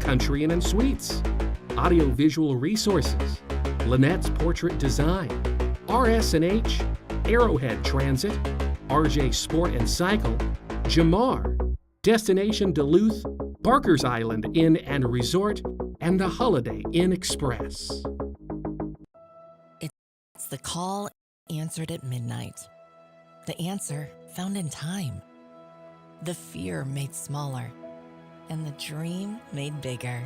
Country Inn and Suites, Audio Visual Resources, Lynette's Portrait Design, RS&H, Arrowhead Transit, RJ Sport and Cycle, Jamar, Destination Duluth, Barker's Island Inn and Resort, and the Holiday Inn Express.
It's the call answered at midnight. The answer found in time. The fear made smaller, and the dream made bigger.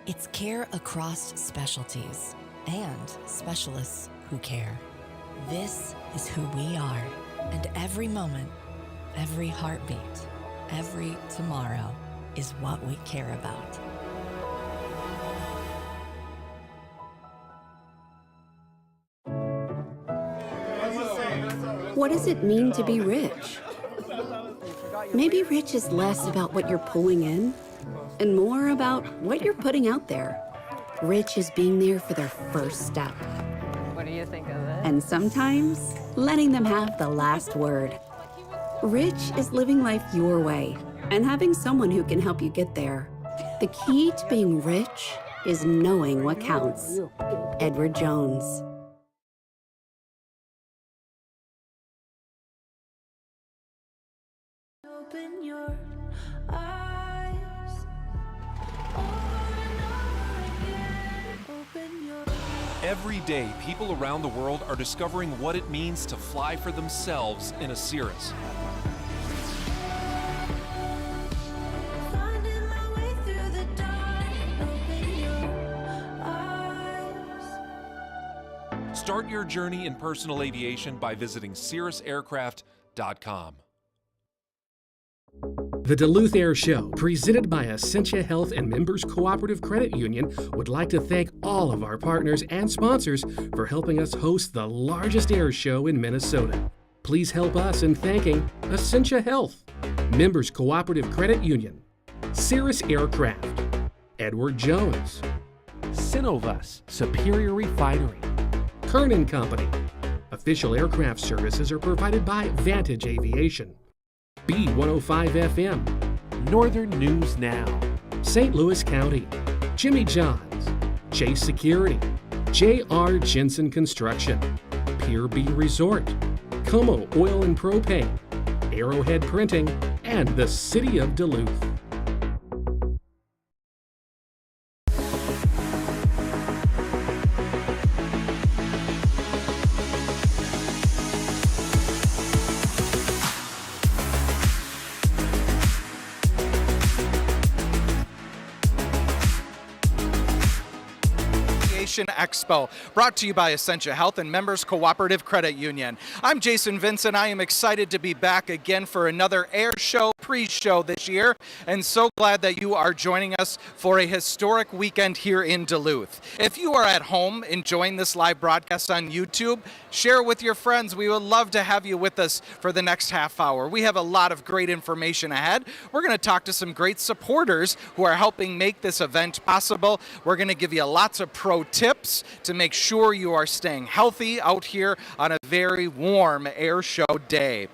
It's care across specialties and specialists who care. This is who we are, and every moment, every heartbeat, every tomorrow is what we care about.
What does it mean to be rich? Maybe rich is less about what you're pulling in and more about what you're putting out there. Rich is being there for their first step.
What do you think of it?
And sometimes letting them have the last word. Rich is living life your way and having someone who can help you get there. The key to being rich is knowing what counts. Edward Jones.
Open your eyes over and over again. Open your
Every day, people around the world are discovering what it means to fly for themselves in a Cirrus.
finding my way through the dark. Open your eyes.
Start your journey in personal aviation by visiting cirrusaircraft.com.
The Duluth Airshow, presented by Essentia Health and Members Cooperative Credit Union, would like to thank all of our partners and sponsors for helping us host the largest air show in Minnesota. Please help us in thanking Essentia Health, Members Cooperative Credit Union, Cirrus Aircraft, Edward Jones,
Synovus Superior Refinery,
Kern & Company. Official aircraft services are provided by Vantage Aviation, B105 FM,
Northern News Now,
St. Louis County, Jimmy John's, Chase Security, J.R. Jensen Construction, Pier B Resort, Como Oil and Propane, Arrowhead Printing, and the City of Duluth.
Expo, brought to you by Essentia Health and Members Cooperative Credit Union. I'm Jason Vincent. I am excited to be back again for another air show pre-show this year, and so glad that you are joining us for a historic weekend here in Duluth. If you are at home enjoying this live broadcast on YouTube, share it with your friends. We would love to have you with us for the next half hour. We have a lot of great information ahead. We're going to talk to some great supporters who are helping make this event possible. We're going to give you lots of pro tips to make sure you are staying healthy out here on a very warm air show day.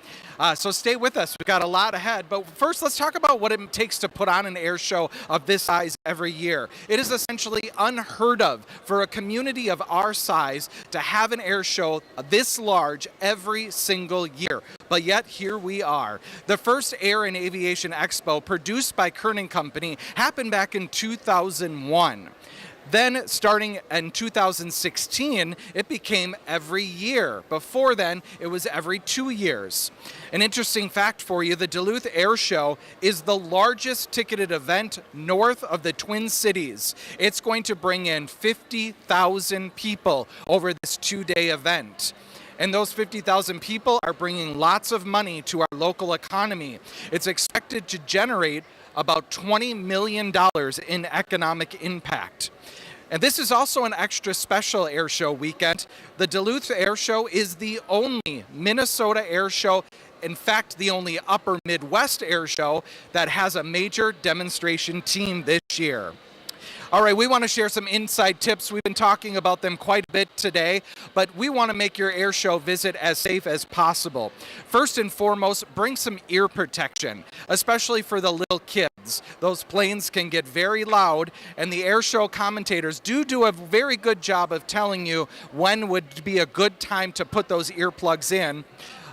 So stay with us. We've got a lot ahead. But first, let's talk about what it takes to put on an air show of this size every year. It is essentially unheard of for a community of our size to have an air show this large every single year. But yet, here we are. The first Air and Aviation Expo, produced by Kern & Company, happened back in 2001. Then, starting in 2016, it became every year. Before then, it was every 2 years. An interesting fact for you, the Duluth Airshow is the largest ticketed event north of the Twin Cities. It's going to bring in 50,000 people over this 2-day event. And those 50,000 people are bringing lots of money to our local economy. It's expected to generate about $20 million in economic impact. And this is also an extra special air show weekend. The Duluth Airshow is the only Minnesota air show, in fact, the only upper Midwest air show that has a major demonstration team this year. All right, we want to share some inside tips. We've been talking about them quite a bit today, but we want to make your air show visit as safe as possible. First and foremost, bring some ear protection, especially for the little kids. Those planes can get very loud, and the air show commentators do a very good job of telling you when would be a good time to put those earplugs in.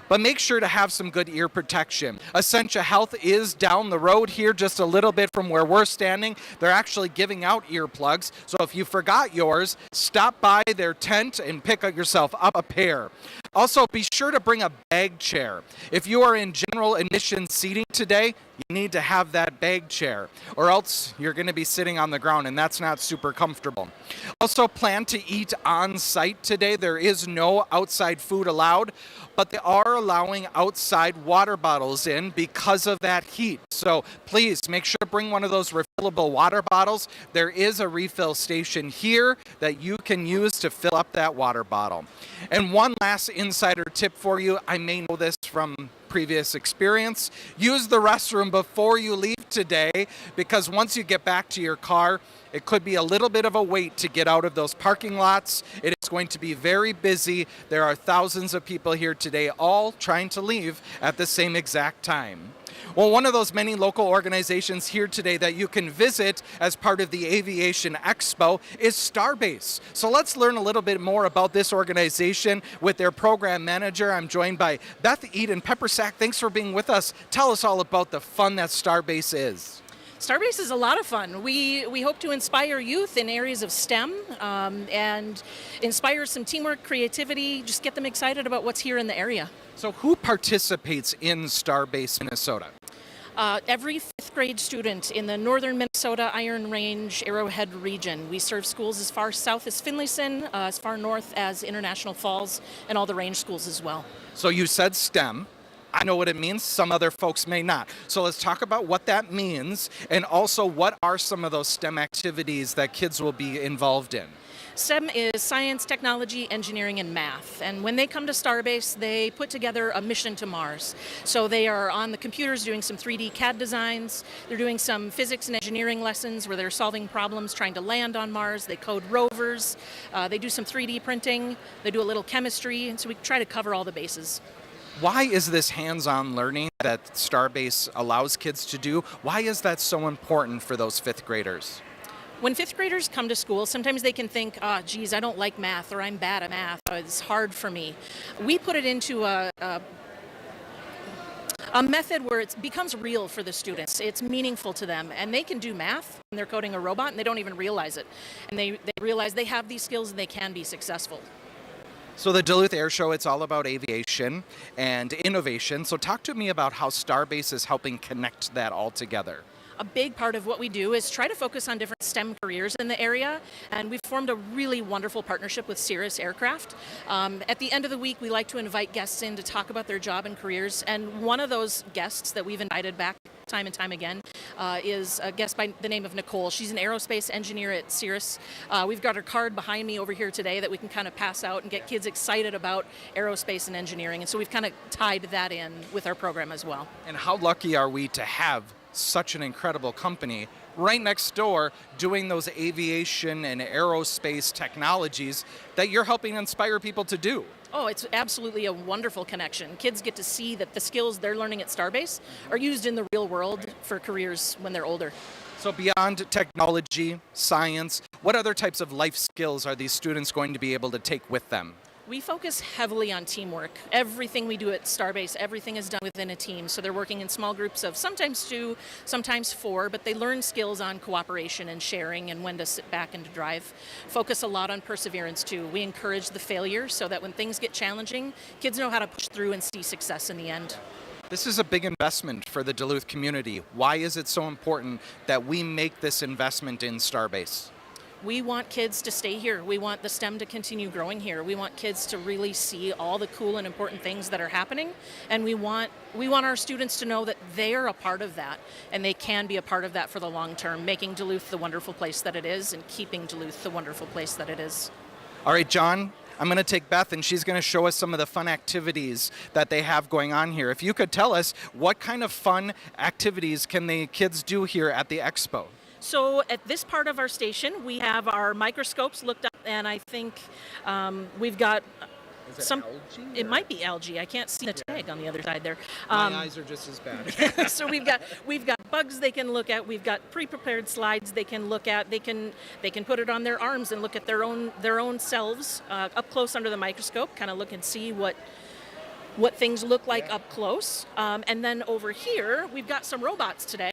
But make sure to have some good ear protection. Essentia Health is down the road here just a little bit from where we're standing. They're actually giving out earplugs. So if you forgot yours, stop by their tent and pick yourself up a pair. Also, be sure to bring a bag chair. If you are in general admission seating today, you need to have that bag chair, or else you're going to be sitting on the ground, and that's not super comfortable. Also, plan to eat on site today. There is no outside food allowed, but they are allowing outside water bottles in because of that heat. So please make sure to bring one of those refillable water bottles. There is a refill station here that you can use to fill up that water bottle. And one last insider tip for you. I may know this from previous experience. Use the restroom before you leave today, because once you get back to your car, it could be a little bit of a wait to get out of those parking lots. It is going to be very busy. There are thousands of people here today, all trying to leave at the same exact time. Well, one of those many local organizations here today that you can visit as part of the Aviation Expo is Starbase. So let's learn a little bit more about this organization with their program manager. I'm joined by Beth Eden Peppersack. Thanks for being with us. Tell us all about the fun that Starbase is.
Starbase is a lot of fun. We hope to inspire youth in areas of STEM and inspire some teamwork, creativity, just get them excited about what's here in the area.
So who participates in Starbase Minnesota?
Every 5th grade student in the northern Minnesota Iron Range Arrowhead region. We serve schools as far south as Finlayson, as far north as International Falls, and all the range schools as well.
So you said STEM. I know what it means. Some other folks may not. So let's talk about what that means, and also what are some of those STEM activities that kids will be involved in.
STEM is science, technology, engineering, and math. And when they come to Starbase, they put together a mission to Mars. So they are on the computers doing some 3D CAD designs. They're doing some physics and engineering lessons where they're solving problems trying to land on Mars. They code rovers. They do some 3D printing. They do a little chemistry. And so we try to cover all the bases.
Why is this hands-on learning that Starbase allows kids to do, why is that so important for those 5th graders?
When 5th graders come to school, sometimes they can think, geez, I don't like math, or I'm bad at math, or it's hard for me. We put it into a method where it becomes real for the students. It's meaningful to them, and they can do math when they're coding a robot, and they don't even realize it. And they realize they have these skills and they can be successful.
So the Duluth Airshow, it's all about aviation and innovation. So talk to me about how Starbase is helping connect that all together.
A big part of what we do is try to focus on different STEM careers in the area, and we've formed a really wonderful partnership with Cirrus Aircraft. At the end of the week, we like to invite guests in to talk about their job and careers, and one of those guests that we've invited back time and time again is a guest by the name of Nicole. She's an aerospace engineer at Cirrus. We've got her card behind me over here today that we can kind of pass out and get kids excited about aerospace and engineering. And so we've kind of tied that in with our program as well.
And how lucky are we to have such an incredible company right next door doing those aviation and aerospace technologies that you're helping inspire people to do?
Oh, it's absolutely a wonderful connection. Kids get to see that the skills they're learning at Starbase are used in the real world for careers when they're older.
So beyond technology, science, what other types of life skills are these students going to be able to take with them?
We focus heavily on teamwork. Everything we do at Starbase, everything is done within a team. So they're working in small groups of sometimes 2, sometimes 4, but they learn skills on cooperation and sharing and when to sit back and to drive. Focus a lot on perseverance too. We encourage the failure so that when things get challenging, kids know how to push through and see success in the end.
This is a big investment for the Duluth community. Why is it so important that we make this investment in Starbase?
We want kids to stay here. We want the STEM to continue growing here. We want kids to really see all the cool and important things that are happening. And we want our students to know that they are a part of that and they can be a part of that for the long term, making Duluth the wonderful place that it is and keeping Duluth the wonderful place that it is.
All right, John, I'm going to take Beth and she's going to show us some of the fun activities that they have going on here. If you could tell us what kind of fun activities can the kids do here at the expo?
So at this part of our station, we have our microscopes looked up, and I think we've got
some. Algae,
it might be algae. I can't see the tag on the other side there.
My eyes are just as bad.
So we've got bugs they can look at. We've got pre-prepared slides they can look at. They can put it on their arms and look at their own selves up close under the microscope, kind of look and see what things look like up close. And then over here, we've got some robots today.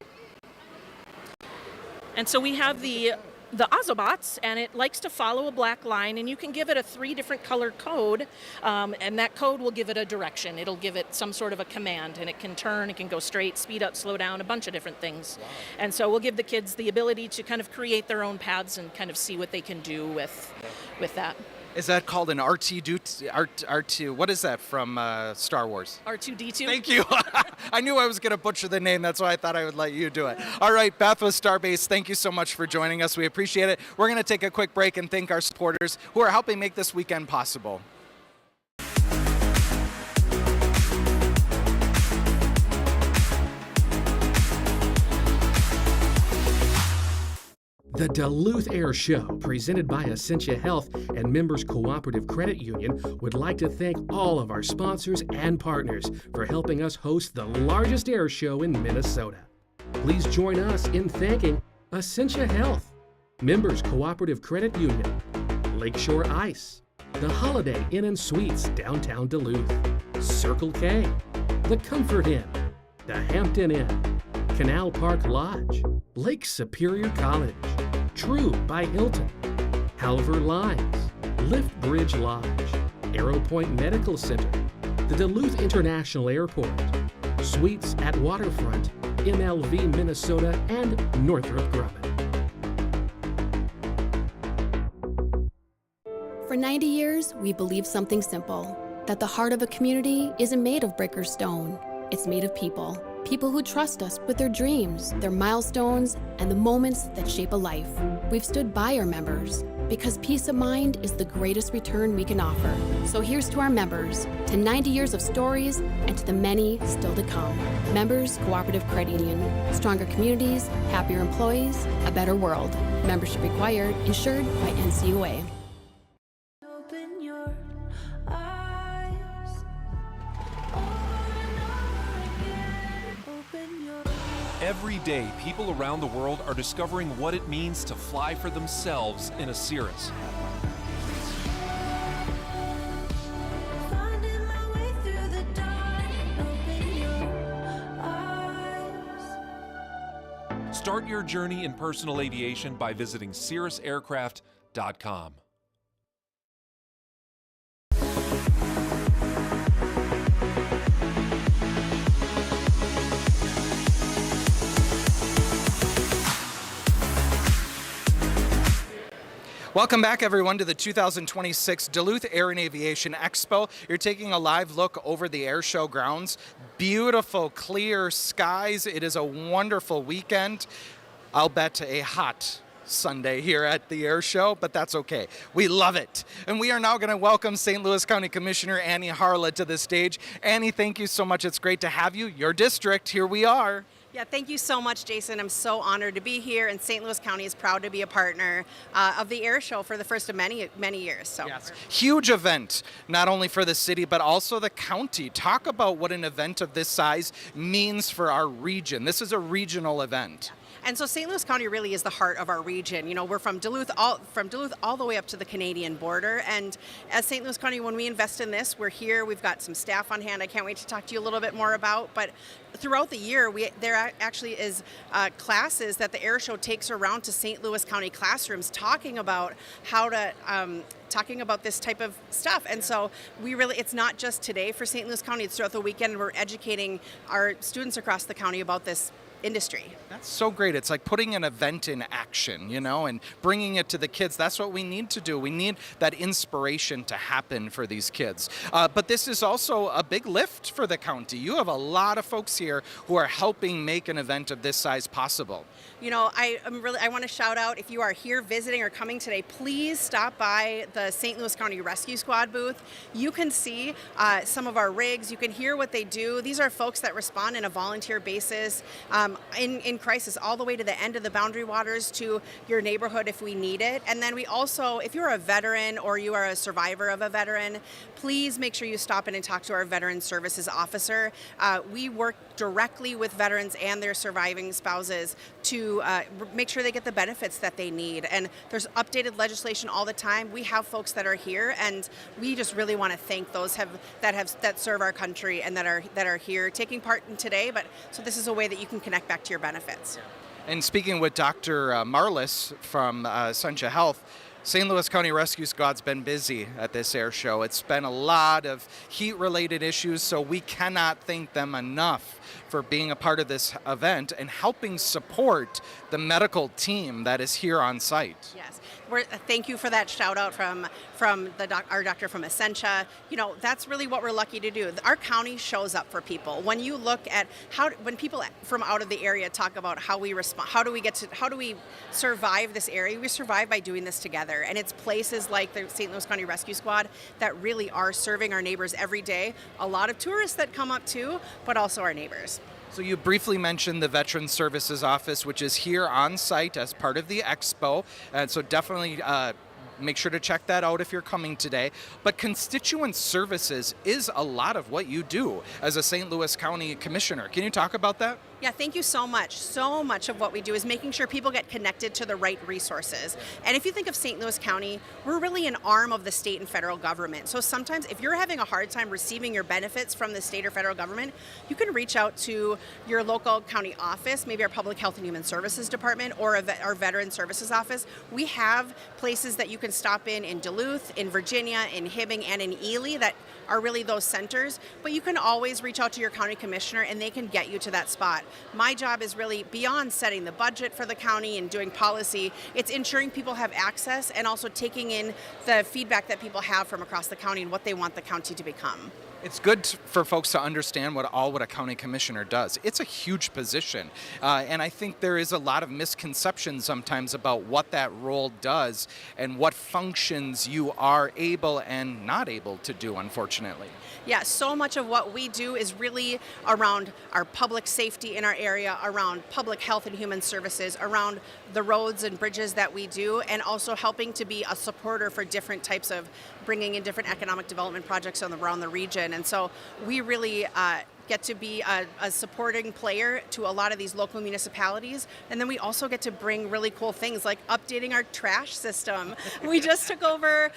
And so we have the Ozobots, and it likes to follow a black line, and you can give it a 3 different color code, and that code will give it a direction. It'll give it some sort of a command, and it can turn, it can go straight, speed up, slow down, a bunch of different things. Wow. And so we'll give the kids the ability to kind of create their own paths and kind of see what they can do with that.
Is that called an R2? What is that from Star Wars?
R2-D2.
Thank you. I knew I was going to butcher the name. That's why I thought I would let you do it. All right, Beth with Starbase, thank you so much for joining us. We appreciate it. We're going to take a quick break and thank our supporters who are helping make this weekend possible.
The Duluth Airshow, presented by Essentia Health and Members Cooperative Credit Union, would like to thank all of our sponsors and partners for helping us host the largest air show in Minnesota. Please join us in thanking Essentia Health, Members Cooperative Credit Union, Lakeshore Ice, the Holiday Inn and Suites downtown Duluth, Circle K, the Comfort Inn, the Hampton Inn, Canal Park Lodge, Lake Superior College, True by Hilton, Halver Lines, Lift Bridge Lodge, Arrow Point Medical Center, the Duluth International Airport, Suites at Waterfront, MLV Minnesota, and Northrop Grumman.
For 90 years, we believed something simple, that the heart of a community isn't made of brick or stone. It's made of people. People who trust us with their dreams, their milestones, and the moments that shape a life. We've stood by our members because peace of mind is the greatest return we can offer. So here's to our members, to 90 years of stories, and to the many still to come. Members Cooperative Credit Union. Stronger communities, happier employees, a better world. Membership required, insured by NCUA.
Open your eyes.
Every day, people around the world are discovering what it means to fly for themselves in a Cirrus.
Finding my way through the dark. Open your eyes.
Start your journey in personal aviation by visiting cirrusaircraft.com.
Welcome back, everyone, to the 2026 Duluth Air and Aviation Expo. You're taking a live look over the air show grounds. Beautiful, clear skies. It is a wonderful weekend. I'll bet a hot Sunday here at the air show, but that's okay. We love it. And we are now going to welcome St. Louis County Commissioner Annie Harla to the stage. Annie, thank you so much. It's great to have you. Your district, here we are.
Yeah, thank you so much, Jason. I'm so honored to be here, and St. Louis County is proud to be a partner of the air show for the first of many years. So,
yes. Huge event, not only for the city, but also the county. Talk about what an event of this size means for our region. This is a regional event.
And so St. Louis County really is the heart of our region. You know, we're from Duluth all the way up to the Canadian border. And as St. Louis County, when we invest in this, we're here. We've got some staff on hand I can't wait to talk to you a little bit more about. But throughout the year, there actually is classes that the air show takes around to St. Louis County classrooms talking about how to talking about this type of stuff. And so it's not just today for St. Louis County, it's throughout the weekend. We're educating our students across the county about this industry.
That's so great. It's like putting an event in action, you know, and bringing it to the kids. That's what we need to do. We need that inspiration to happen for these kids. But this is also a big lift for the county. You have a lot of folks here who are helping make an event of this size possible.
You know, I want to shout out, if you are here visiting or coming today, please stop by the St. Louis County Rescue Squad booth. You can see some of our rigs. You can hear what they do. These are folks that respond in a volunteer basis in crisis, all the way to the end of the boundary waters to your neighborhood if we need it. And then we also, if you're a veteran or you are a survivor of a veteran, please make sure you stop in and talk to our Veteran Services Officer. We work directly with veterans and their surviving spouses to make sure they get the benefits that they need. And there's updated legislation all the time. We have folks that are here, and we just really want to thank those that serve our country and that are here taking part in today. But so this is a way that you can connect back to your benefits.
And speaking with Dr. Marlis from Essentia Health, St. Louis County Rescue Squad's been busy at this air show. It's been a lot of heat-related issues, so we cannot thank them enough for being a part of this event and helping support the medical team that is here on site.
Yes, thank you for that shout out from our doctor from Essentia. You know, that's really what we're lucky to do. Our county shows up for people. When you look at when people from out of the area talk about how we respond, how do we survive this area? We survive by doing this together. And it's places like the St. Louis County Rescue Squad that really are serving our neighbors every day. A lot of tourists that come up too, but also our neighbors.
So you briefly mentioned the Veteran Services Office, which is here on site as part of the expo. And so definitely make sure to check that out if you're coming today. But constituent services is a lot of what you do as a St. Louis County Commissioner. Can you talk about that?
Yeah, thank you so much. So much of what we do is making sure people get connected to the right resources. And if you think of St. Louis County, we're really an arm of the state and federal government. So sometimes if you're having a hard time receiving your benefits from the state or federal government, you can reach out to your local county office, maybe our Public Health and Human Services Department or our Veteran Services Office. We have places that you can stop in Duluth, in Virginia, in Hibbing, and in Ely that are really those centers. But you can always reach out to your county commissioner and they can get you to that spot. My job is really beyond setting the budget for the county and doing policy. It's ensuring people have access and also taking in the feedback that people have from across the county and what they want the county to become.
It's good for folks to understand what a county commissioner does. It's a huge position, and I think there is a lot of misconception sometimes about what that role does and what functions you are able and not able to do, unfortunately.
Yeah, so much of what we do is really around our public safety in our area, around public health and human services, around the roads and bridges that we do, and also helping to be a supporter for different types of bringing in different economic development projects around the region. And so we really get to be a supporting player to a lot of these local municipalities. And then we also get to bring really cool things like updating our trash system. We just took over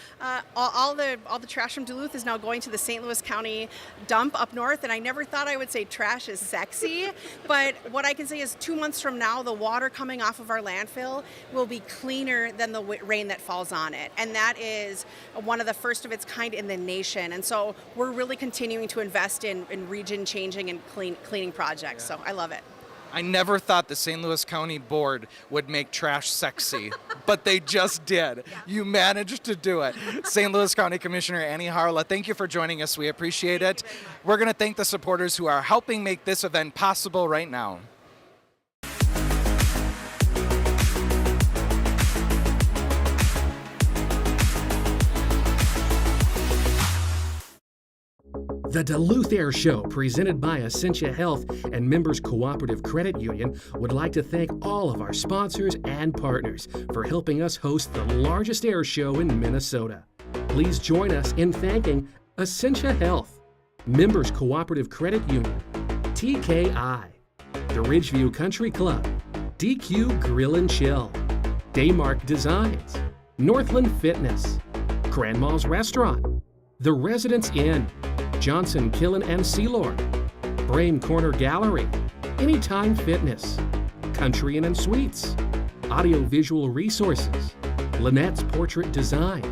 all the trash from Duluth is now going to the St. Louis County dump up north. And I never thought I would say trash is sexy, but what I can say is 2 months from now, the water coming off of our landfill will be cleaner than the rain that falls on it. And that is one of the first of its kind in the nation. And so we're really continuing to invest in region changing and cleaning projects. So I love it.
I never thought the St. Louis County Board would make trash sexy, but they just did. You managed to do it. St. Louis County Commissioner Annie Harla, thank you for joining us. We appreciate it. We're going to thank the supporters who are helping make this event possible right now.
The Duluth Airshow, presented by Essentia Health and Members Cooperative Credit Union, would like to thank all of our sponsors and partners for helping us host the largest air show in Minnesota. Please join us in thanking Essentia Health, Members Cooperative Credit Union, TKI, the Ridgeview Country Club, DQ Grill and Chill, Daymark Designs, Northland Fitness, Grandma's Restaurant, The Residence Inn, Johnson, Killen and Sealord, Brame Corner Gallery, Anytime Fitness, Country Inn and Suites, Audio Visual Resources, Lynette's Portrait Design,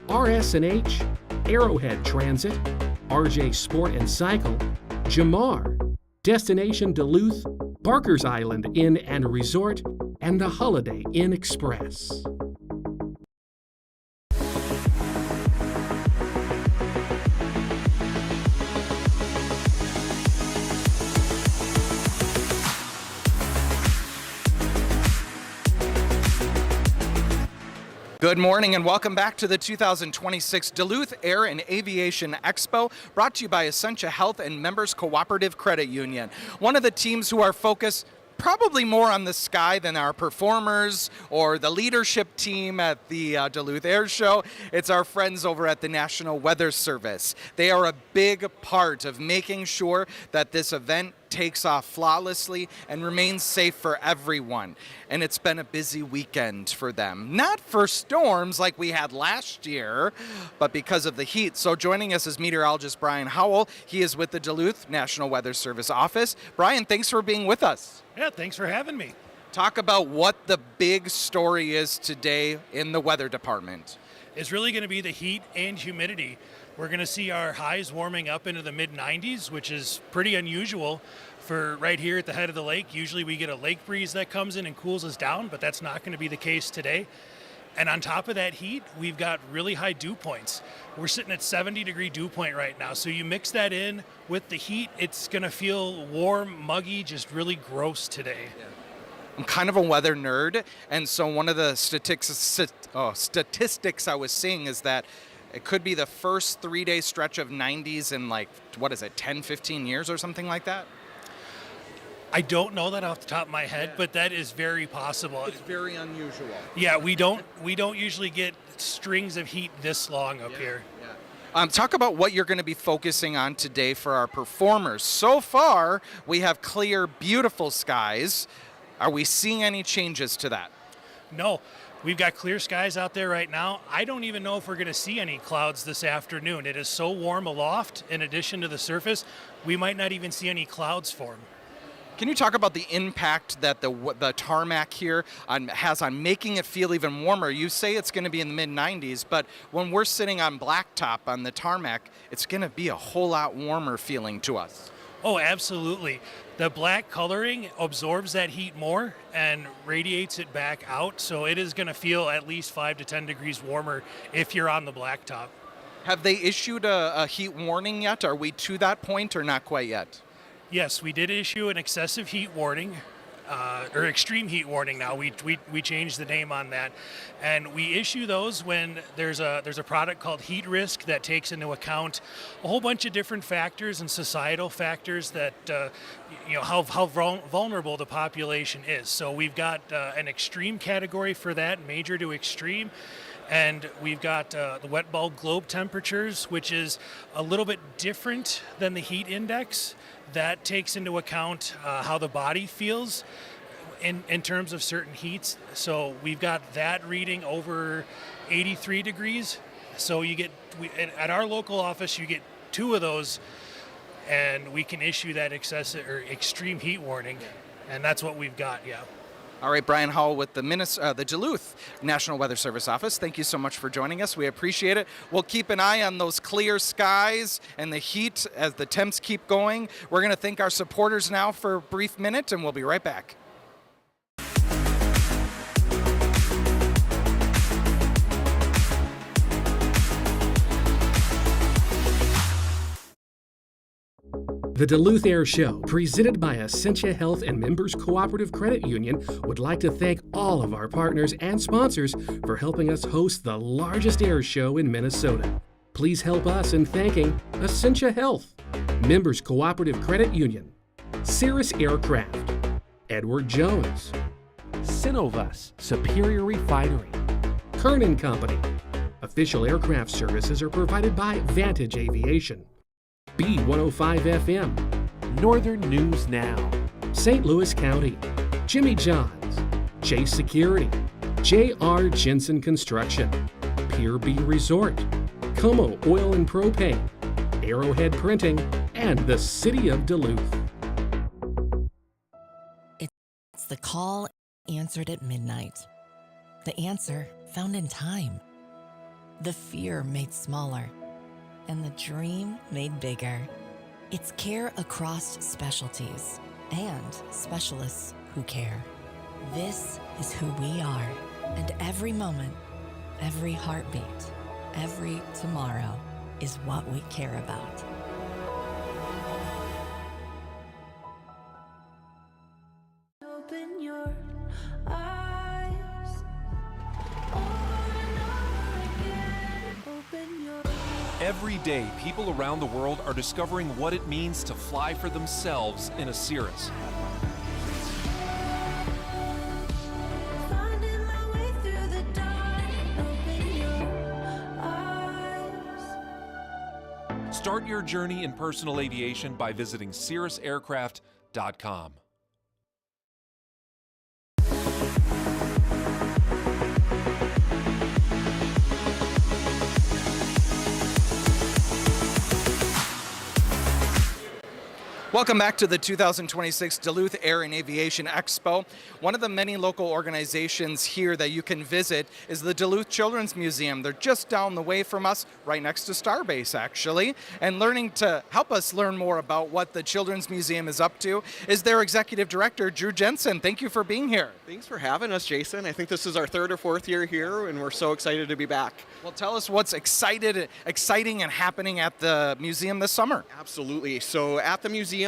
RS&H, Arrowhead Transit, RJ Sport and Cycle, Jamar, Destination Duluth, Barker's Island Inn and Resort, and the Holiday Inn Express.
Good morning and welcome back to the 2026 Duluth Air and Aviation Expo, brought to you by Essentia Health and Members Cooperative Credit Union. One of the teams who are focused probably more on the sky than our performers or the leadership team at the Duluth Airshow. It's our friends over at the National Weather Service. They are a big part of making sure that this event takes off flawlessly and remains safe for everyone. And it's been a busy weekend for them. Not for storms like we had last year, but because of the heat. So joining us is meteorologist Brian Howell. He is with the Duluth National Weather Service office. Brian, thanks for being with us.
Yeah, thanks for having me.
Talk about what the big story is today in the weather department.
It's really going to be the heat and humidity. We're going to see our highs warming up into the mid-90s, which is pretty unusual for right here at the head of the lake. Usually we get a lake breeze that comes in and cools us down, but that's not going to be the case today. And on top of that heat, we've got really high dew points. We're sitting at 70-degree dew point right now. So you mix that in with the heat, it's going to feel warm, muggy, just really gross today. Yeah.
I'm kind of a weather nerd, and so one of the statistics I was seeing is that it could be the first 3-day stretch of 90s in 10, 15 years or something like that?
I don't know that off the top of my head, but that is very possible.
It's very unusual.
Yeah, we don't usually get strings of heat this long up here.
Talk about what you're going to be focusing on today for our performers. So far, we have clear, beautiful skies. Are we seeing any changes to that?
No. We've got clear skies out there right now. I don't even know if we're going to see any clouds this afternoon. It is so warm aloft, in addition to the surface, we might not even see any clouds form.
Can you talk about the impact that the tarmac here has on making it feel even warmer? You say it's going to be in the mid-90s, but when we're sitting on blacktop on the tarmac, it's going to be a whole lot warmer feeling to us.
Oh, absolutely. The black coloring absorbs that heat more and radiates it back out, so it is going to feel at least 5 to 10 degrees warmer if you're on the blacktop.
Have they issued a heat warning yet? Are we to that point or not quite yet?
Yes, we did issue an excessive heat warning, or extreme heat warning now. We changed the name on that. And we issue those when there's a product called heat risk that takes into account a whole bunch of different factors and societal factors that, how vulnerable the population is. So we've got an extreme category for that, major to extreme. And we've got the wet bulb globe temperatures, which is a little bit different than the heat index. That takes into account how the body feels in terms of certain heats. So we've got that reading over 83 degrees. So you get, at our local office, you get 2 of those, and we can issue that excessive or extreme heat warning. And that's what we've got, yeah.
All right, Brian Hall with the Duluth National Weather Service office. Thank you so much for joining us. We appreciate it. We'll keep an eye on those clear skies and the heat as the temps keep going. We're going to thank our supporters now for a brief minute, and we'll be right back.
The Duluth Airshow, presented by Essentia Health and Members Cooperative Credit Union, would like to thank all of our partners and sponsors for helping us host the largest air show in Minnesota. Please help us in thanking Essentia Health, Members Cooperative Credit Union, Cirrus Aircraft, Edward Jones,
Synovus Superior Refinery,
Kern & Company. Official aircraft services are provided by Vantage Aviation, B105 FM,
Northern News Now,
St. Louis County, Jimmy John's, Chase Security, J.R. Jensen Construction, Pier B Resort, Como Oil and Propane, Arrowhead Printing, and the City of Duluth.
It's the call answered at midnight. The answer found in time. The fear made smaller, and the dream made bigger. It's care across specialties and specialists who care. This is who we are, and every moment, every heartbeat, every tomorrow is what we care about.
Open your eyes over and over again. Open your
Every day, people around the world are discovering what it means to fly for themselves in a Cirrus.
finding my way through the dark. Open your eyes.
Start your journey in personal aviation by visiting cirrusaircraft.com.
Welcome back to the 2026 Duluth Air and Aviation Expo. One of the many local organizations here that you can visit is the Duluth Children's Museum. They're just down the way from us, right next to Starbase, actually. And learning to help us learn more about what the Children's Museum is up to is their executive director, Drew Jensen. Thank you for being here.
Thanks for having us, Jason. I think this is our third or fourth year here, and we're so excited to be back.
Well, tell us what's exciting and happening at the museum this summer.
Absolutely. So at the museum,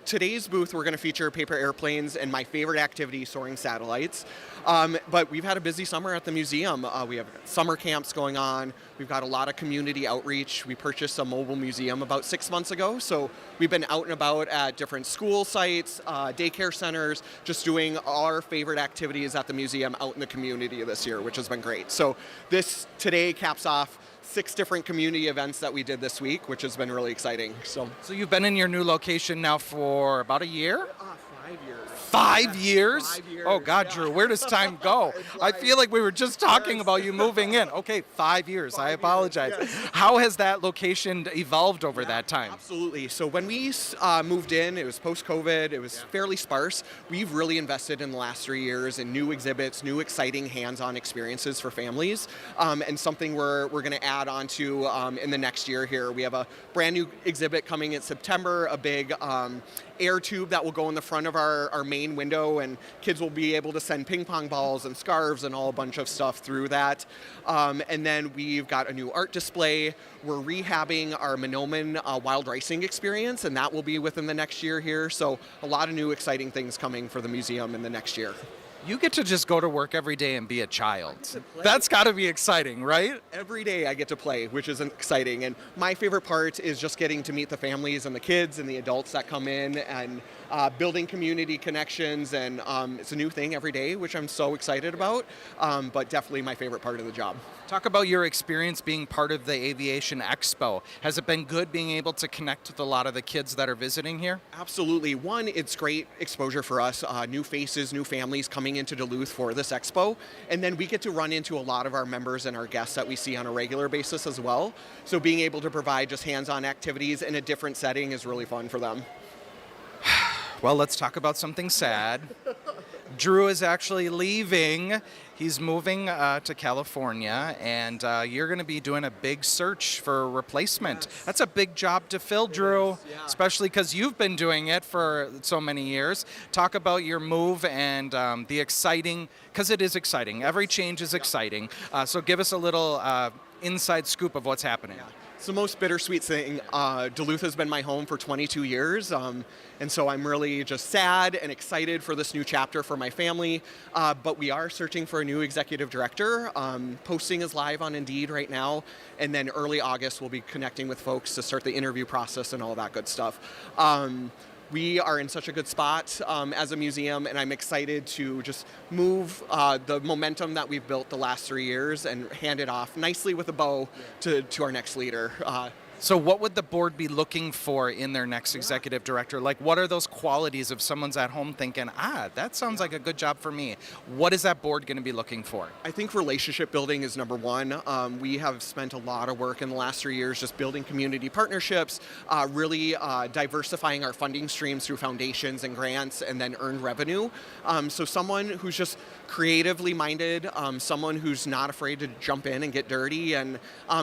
today's booth, we're going to feature paper airplanes and my favorite activity, soaring satellites. But we've had a busy summer at the museum. We have summer camps going on. We've got a lot of community outreach. We purchased a mobile museum about 6 months ago. So we've been out and about at different school sites, daycare centers, just doing our favorite activities at the museum out in the community this year, which has been great. So this today caps off 6 different community events that we did this week, which has been really exciting. So
you've been in your new location now for about a year?
5 years.
5 years?
5 years.
Oh God, Drew, where does time go? I feel like we were just talking about you moving in. Okay, 5 years. I apologize.
Yes.
How has that location evolved over that time?
Absolutely. So when we moved in, it was post-COVID. It was fairly sparse. We've really invested in the last 3 years in new exhibits, new exciting hands-on experiences for families, and something we're going to add on to in the next year here. We have a brand new exhibit coming in September, a big air tube that will go in the front of our main window, and kids will be able to send ping pong balls and scarves and all a bunch of stuff through that. And then we've got a new art display. We're rehabbing our Monoman wild racing experience, and that will be within the next year here. So a lot of new exciting things coming for the museum in the next year.
You get to just go to work every day and be a child. That's got to be exciting, right?
Every day I get to play, which is exciting. And my favorite part is just getting to meet the families and the kids and the adults that come in and building community connections. And it's a new thing every day, which I'm so excited about, but definitely my favorite part of the job.
Talk about your experience being part of the Aviation Expo. Has it been good being able to connect with a lot of the kids that are visiting here?
Absolutely. One, it's great exposure for us, new faces, new families coming into Duluth for this expo. And then we get to run into a lot of our members and our guests that we see on a regular basis as well. So being able to provide just hands-on activities in a different setting is really fun for them.
Well, let's talk about something sad. Drew is actually leaving. He's moving to California, and you're going to be doing a big search for a replacement. Yes. That's a big job to fill, Drew, especially because you've been doing it for so many years. Talk about your move and the exciting, because it is exciting. Every change is exciting. So give us a little inside scoop of what's happening.
It's the most bittersweet thing. Duluth has been my home for 22 years, and so I'm really just sad and excited for this new chapter for my family. But we are searching for a new executive director. Posting is live on Indeed right now, and then early August we'll be connecting with folks to start the interview process and all that good stuff. We are in such a good spot as a museum, and I'm excited to just move the momentum that we've built the last 3 years and hand it off nicely with a bow to our next leader.
So what would the board be looking for in their next executive director? Like, what are those qualities if someone's at home thinking, that sounds like a good job for me? What is that board going to be looking for?
I think relationship building is number one. We have spent a lot of work in the last 3 years just building community partnerships, really diversifying our funding streams through foundations and grants and then earned revenue. So someone who's just creatively minded, someone who's not afraid to jump in and get dirty, and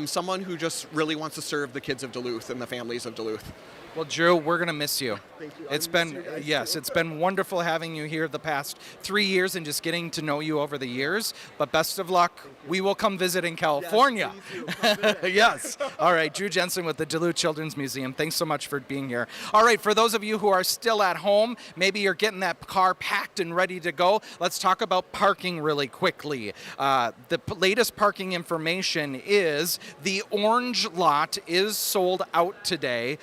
someone who just really wants to serve the kids of Duluth and the families of Duluth.
Well, Drew, we're going to miss you.
Thank you.
It's been wonderful having you here the past 3 years and just getting to know you over the years. But best of luck. We will come visit in California. Yes. All right, Drew Jensen with the Duluth Children's Museum. Thanks so much for being here. All right, for those of you who are still at home, maybe you're getting that car packed and ready to go. Let's talk about parking really quickly. The latest parking information is the orange lot is sold out today.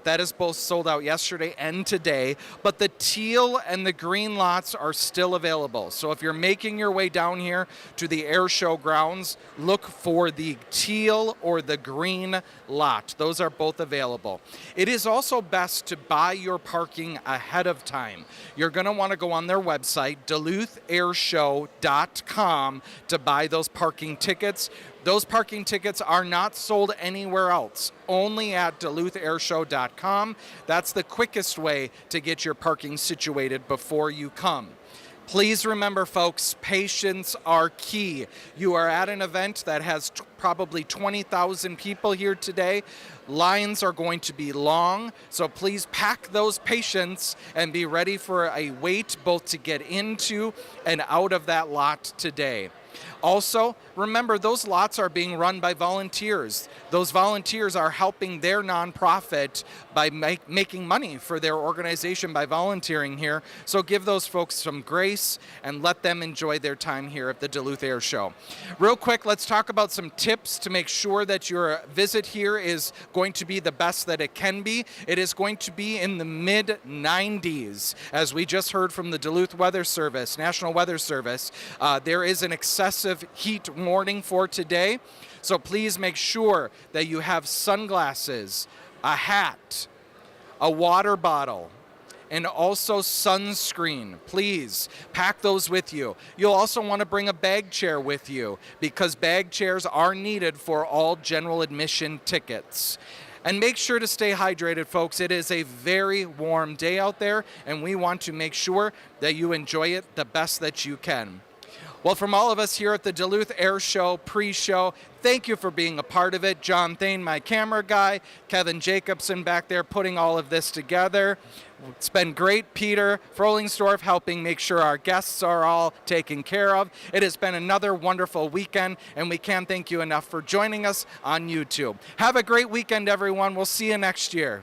That is both sold out yesterday and today, but the teal and the green lots are still available. So if you're making your way down here to the air show grounds, look for the teal or the green lot. Those are both available. It is also best to buy your parking ahead of time. You're going to want to go on their website, DuluthAirshow.com, to buy those parking tickets. Those parking tickets are not sold anywhere else, only at DuluthAirshow.com. That's the quickest way to get your parking situated before you come. Please remember, folks, patience are key. You are at an event that has probably 20,000 people here today. Lines are going to be long, so please pack those patience and be ready for a wait both to get into and out of that lot today. Also, remember, those lots are being run by volunteers. Those volunteers are helping their nonprofit by making money for their organization by volunteering here. So give those folks some grace and let them enjoy their time here at the Duluth Air Show. Real quick, let's talk about some tips to make sure that your visit here is going to be the best that it can be. It is going to be in the mid-90s. As we just heard from the Duluth Weather Service, National Weather Service, there is an excessive heat warning for today. So please make sure that you have sunglasses, a hat, a water bottle, and also sunscreen. Please pack those with you. You'll also want to bring a bag chair with you because bag chairs are needed for all general admission tickets. And make sure to stay hydrated, folks. It is a very warm day out there, and we want to make sure that you enjoy it the best that you can. Well, from all of us here at the Duluth Air Show pre-show, thank you for being a part of it. John Thane, my camera guy, Kevin Jacobson back there putting all of this together. It's been great. Peter Frolingsdorf helping make sure our guests are all taken care of. It has been another wonderful weekend, and we can't thank you enough for joining us on YouTube. Have a great weekend, everyone. We'll see you next year.